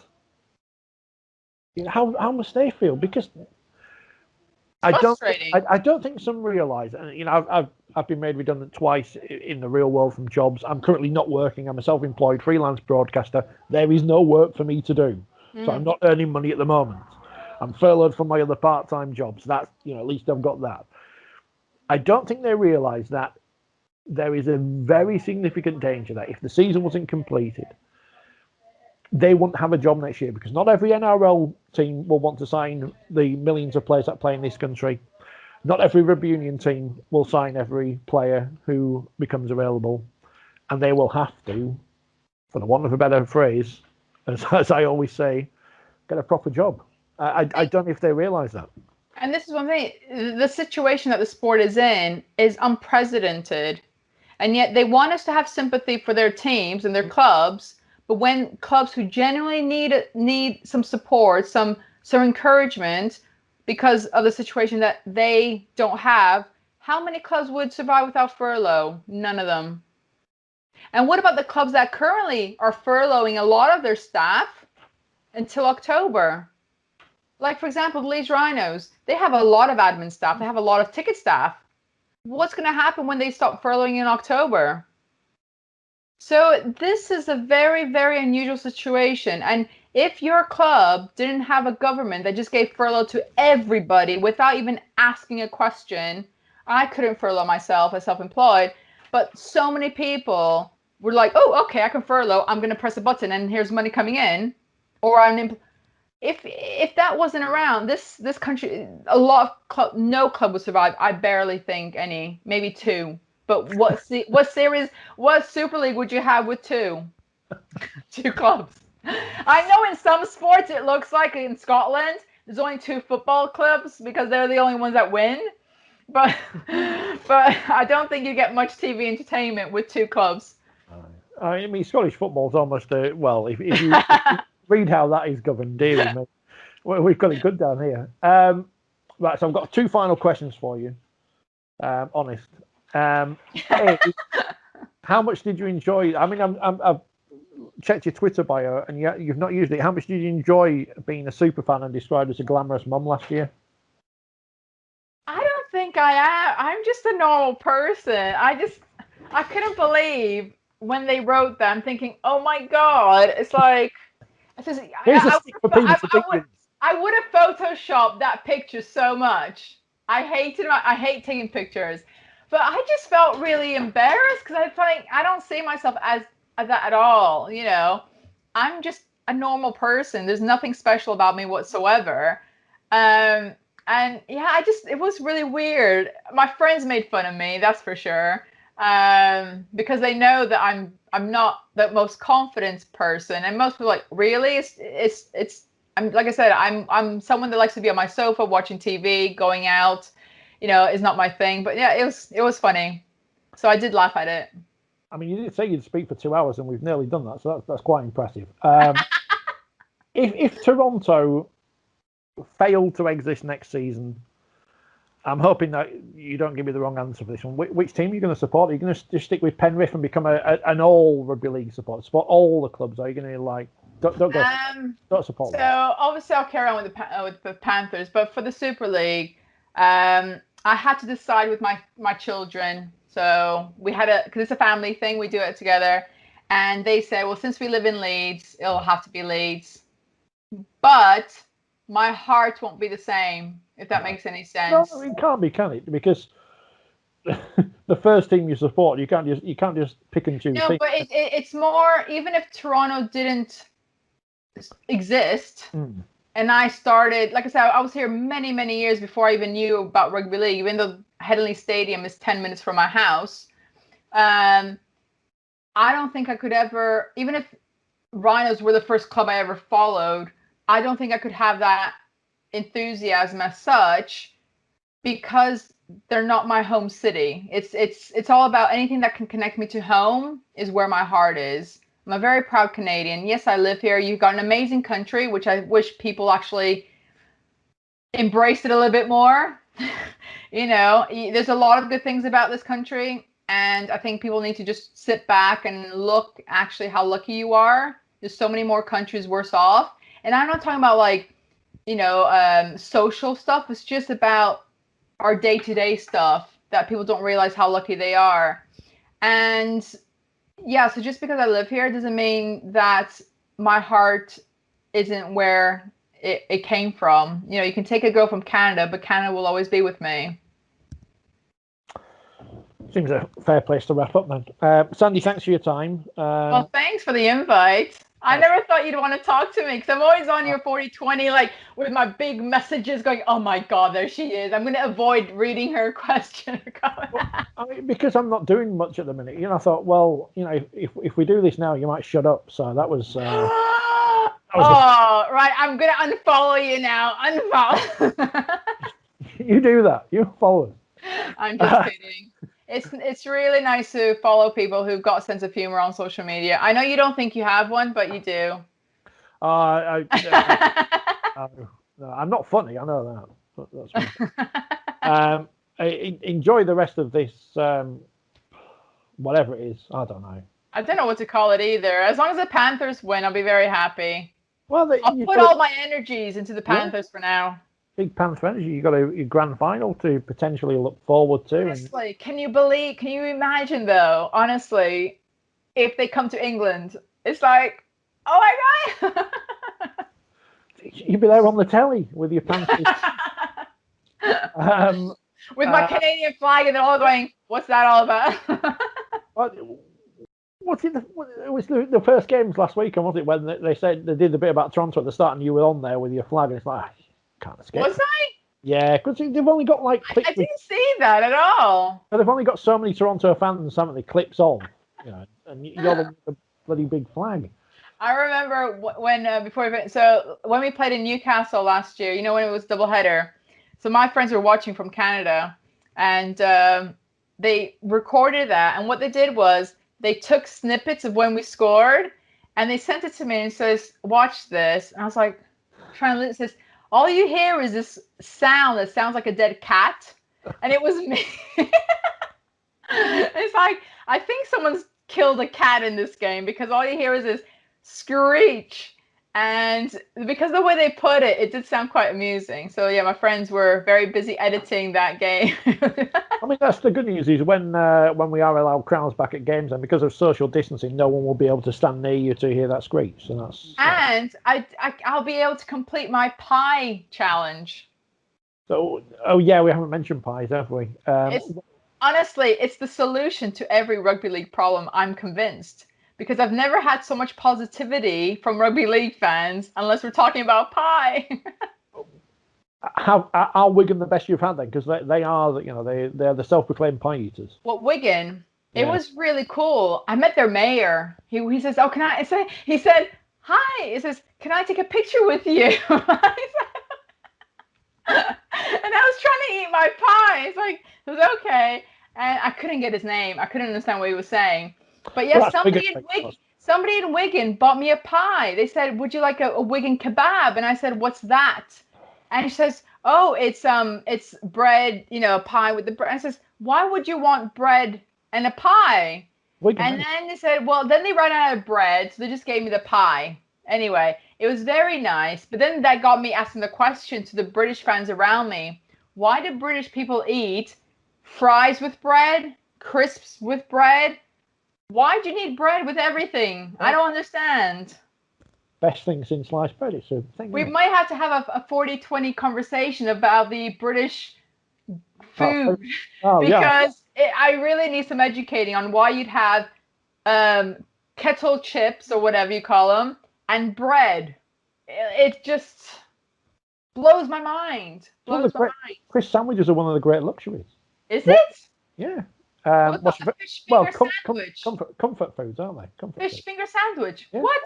how must they feel? Because I don't think some realise. And I've been made redundant twice in the real world from jobs. I'm currently not working. I'm a self-employed freelance broadcaster. There is no work for me to do. So I'm not earning money at the moment. I'm furloughed from my other part-time jobs. That's, at least I've got that. I don't think they realise that there is a very significant danger that if the season wasn't completed, they wouldn't have a job next year, because not every NRL team will want to sign the millions of players that play in this country. Not every rugby union team will sign every player who becomes available. And they will have to, for the want of a better phrase, as I always say, get a proper job. I don't know if they realise that. And this is one thing, the situation that the sport is in is unprecedented. And yet they want us to have sympathy for their teams and their clubs. But when clubs who genuinely need some support, some encouragement, because of the situation that they don't have, how many clubs would survive without furlough? None of them. And what about the clubs that currently are furloughing a lot of their staff until October? Like, for example, the Leeds Rhinos, they have a lot of admin staff. They have a lot of ticket staff. What's going to happen when they stop furloughing in October? So this is a very, very unusual situation. And if your club didn't have a government that just gave furlough to everybody without even asking a question, I couldn't furlough myself as self-employed, but so many people were like, oh, okay, I can furlough. I'm going to press a button and here's money coming in. Or if that wasn't around, this country, no club would survive. I barely think any, maybe two. But what Super League would you have with two clubs? I know in some sports it looks like in Scotland there's only 2 football clubs because they're the only ones that win. But I don't think you get much TV entertainment with 2 clubs. I mean, Scottish football's almost well. If you read how that is governed, dearie me, we've got it good down here. Right, so I've got 2 final questions for you. Honest. How much did you enjoy? I mean, I've checked your Twitter bio, and you've not used it. How much did you enjoy being a super fan and described as a glamorous mum last year? I don't think I am. I'm just a normal person. I couldn't believe when they wrote that. I'm thinking, oh my God, it's like, I would have photoshopped that picture so much. I hate taking pictures, but I just felt really embarrassed because I think I don't see myself as that at all. You know, I'm just a normal person. There's nothing special about me whatsoever. And yeah, it was really weird. My friends made fun of me, that's for sure. Because they know that I'm not the most confident person, and most people are like, really? I'm like I said, I'm someone that likes to be on my sofa watching TV, going out, is not my thing. But yeah, it was funny, so I did laugh at it. I mean, you did say you'd speak for 2 hours, and we've nearly done that, so that's quite impressive. If Toronto failed to exist next season, I'm hoping that you don't give me the wrong answer for this one. Which team are you going to support? Are you going to just stick with Penrith and become an all Rugby League supporter? Support all the clubs? Or are you going to don't support? So obviously I'll carry on with the Panthers, but for the Super League, I had to decide with my children. So we had because it's a family thing, we do it together, and they said, well, since we live in Leeds, it'll have to be Leeds, but my heart won't be the same, if that makes any sense. No, it can't be, can it? Because the first team you support, you can't just pick and choose. No, teams. but it's more, even if Toronto didn't exist, and I started, like I said, I was here many, many years before I even knew about Rugby League, even though Headingley Stadium is 10 minutes from my house. I don't think I could ever, even if Rhinos were the first club I ever followed, I don't think I could have that enthusiasm as such, because they're not my home city. It's all about anything that can connect me to home is where my heart is. I'm a very proud Canadian. Yes, I live here. You've got an amazing country, which I wish people actually embraced it a little bit more. There's a lot of good things about this country, and I think people need to just sit back and look actually how lucky you are. There's so many more countries worse off. And I'm not talking about social stuff. It's just about our day-to-day stuff that people don't realize how lucky they are. And yeah, so just because I live here doesn't mean that my heart isn't where it came from. You can take a girl from Canada, but Canada will always be with me. Seems a fair place to wrap up, then. Sandy, thanks for your time. Well, thanks for the invite. I never thought you'd want to talk to me, because I'm always on your 4020, with my big messages going, oh my God, there she is. I'm going to avoid reading her question. Because I'm not doing much at the minute. I thought, well, if we do this now, you might shut up. So that was... right. I'm going to unfollow you now. Unfollow. You do that. You follow us. I'm just kidding. It's really nice to follow people who've got a sense of humor on social media. I know you don't think you have one, but you do. No, I'm not funny. I know Enjoy the rest of this, whatever it is. I don't know. I don't know what to call it either. As long as the Panthers win, I'll be very happy. Well, I'll put all my energies into the Panthers for now. Big Panther energy. You got your grand final to potentially look forward to. Honestly, can you imagine though? Honestly, if they come to England, it's like, oh my god! You'd be there on the telly with your Panthers. With my Canadian flag, and they're all going, "What's that all about?" It was the first games last week, and was it when they said they did a bit about Toronto at the start, and you were on there with your flag, and it's like, can't escape. Was I? Yeah, because they've only got like clips. I didn't see that at all. They've only got so many Toronto fans, haven't they? Clips on, and you're the bloody big flag. I remember when when we played in Newcastle last year, when it was doubleheader. So my friends were watching from Canada, and they recorded that. And what they did was they took snippets of when we scored, and they sent it to me and says, "Watch this." And I was like, trying to listen. It says, all you hear is this sound that sounds like a dead cat, and it was me. It's like, I think someone's killed a cat in this game, because all you hear is this screech, and because the way they put it, it did sound quite amusing. So yeah, my friends were very busy editing that game. I mean, that's the good news, is when we are allowed crowds back at games, and because of social distancing, no one will be able to stand near you to hear that screech. So and I'll be able to complete my pie challenge. So we haven't mentioned pies, have we? Honestly, it's the solution to every rugby league problem, I'm convinced. Because I've never had so much positivity from rugby league fans, unless we're talking about pie. Are Wigan the best you've had then? Because they are, they're the self-proclaimed pie eaters. Well, Wigan, it was really cool. I met their mayor. He says, "Oh, can I?" He said, "Hi." He says, "Can I take a picture with you?" And I was trying to eat my pie. It's like, it was okay, and I couldn't get his name. I couldn't understand what he was saying. But yes, somebody in Wigan bought me a pie. They said, "Would you like a Wigan kebab?" And I said, "What's that?" And she says, "Oh, it's bread, a pie with the bread." I says, "Why would you want bread and a pie?" And then they said, well, then they ran out of bread, so they just gave me the pie. Anyway, it was very nice. But then that got me asking the question to the British fans around me: why do British people eat fries with bread, crisps with bread? Why do you need bread with everything? I don't understand. Best thing since sliced bread. It's a thing. We might have to have a 40-20 conversation about the British food, because I really need some educating on why you'd have kettle chips, or whatever you call them, and bread. It just blows my mind. Fish sandwiches are one of the great luxuries. Is it? Yeah. Fish finger sandwich. Comfort foods, aren't they? Fish finger sandwich. Yeah. What?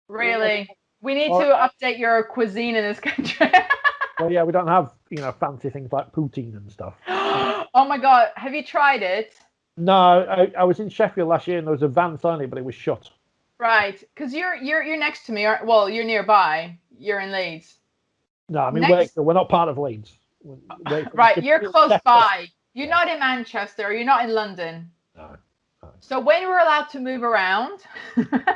Really? We need to update your cuisine in this country. Well, yeah, we don't have fancy things like poutine and stuff. Oh my god, have you tried it? No, I was in Sheffield last year, and there was a van selling it, but it was shut. Right, because you're next to me. Well, you're nearby. You're in Leeds. No, I mean we're not part of Leeds. Right, you're close by. You're not in Manchester. You're not in London. No. So when we're allowed to move around, and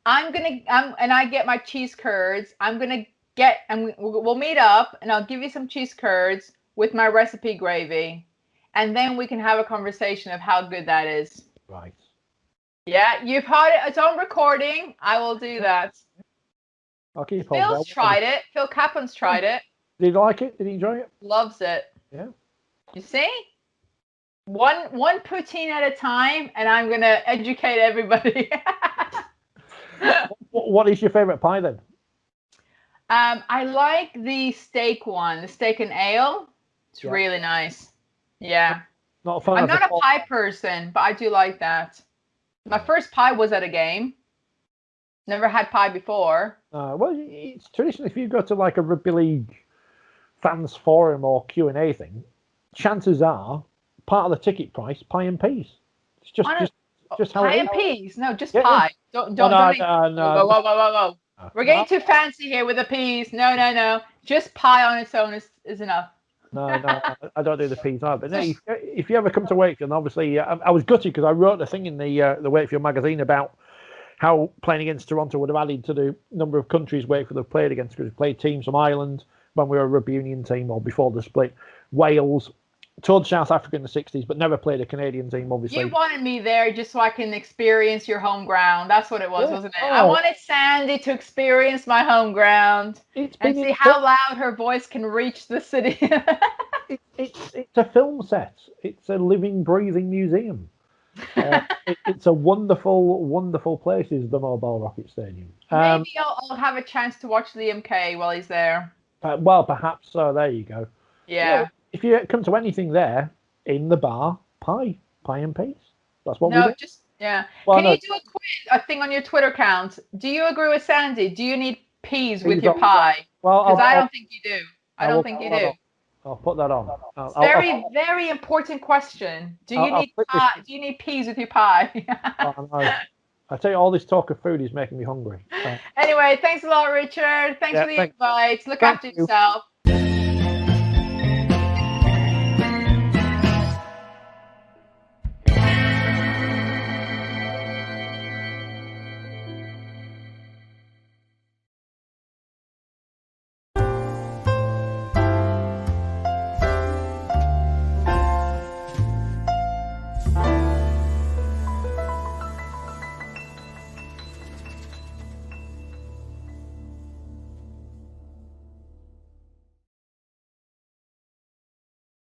I get my cheese curds. We'll meet up, and I'll give you some cheese curds with my recipe gravy, and then we can have a conversation of how good that is. Right. Yeah, you've heard it. It's on recording. I will do that. I'll keep Phil's tried it. Phil Kaplan's tried it. Did he like it? Did he enjoy it? Loves it. Yeah. You see? One poutine at a time, and I'm going to educate everybody. What is your favourite pie then? I like the steak one, the steak and ale. It's really nice. Yeah. I'm not a pie person, but I do like that. My first pie was at a game. Never had pie before. Well, it's traditional. If you go to like a Rugby League fans forum or Q&A thing, chances are part of the ticket price, pie and peas. It's just how pie it is. And peas. No, just pie. Don't. No. Whoa. We're getting too fancy here with the peas. No. Just pie on its own is enough. No, I don't do the peas either. But no, if you ever come to Wakefield, obviously, I was gutted because I wrote a thing in the Wakefield magazine about how playing against Toronto would have added to the number of countries Wakefield have played against, because we played teams from Ireland when we were a rugby union team, or before the split, Wales, toured South Africa in the 60s, but never played a Canadian team, obviously. You wanted me there just so I can experience your home ground. That's what it was, wasn't it? I wanted Sandy to experience my home ground and see how loud her voice can reach the city. It's a film set. It's a living, breathing museum. It's a wonderful, wonderful place, is the Mobile Rocket Stadium. Maybe I'll have a chance to watch the MK while he's there. Well, perhaps so. There you go. Yeah. If you come to anything there, in the bar, pie and peas. That's what we do. Well, can you do a thing on your Twitter account? Do you agree with Sandy? Do you need peas with your pie? Well, because I don't think you do. I don't think you do. I'll put that on. Very important question. Do you need peas with your pie? I tell you, all this talk of food is making me hungry. Anyway, thanks a lot, Richard. Thanks for the advice. Look after yourself.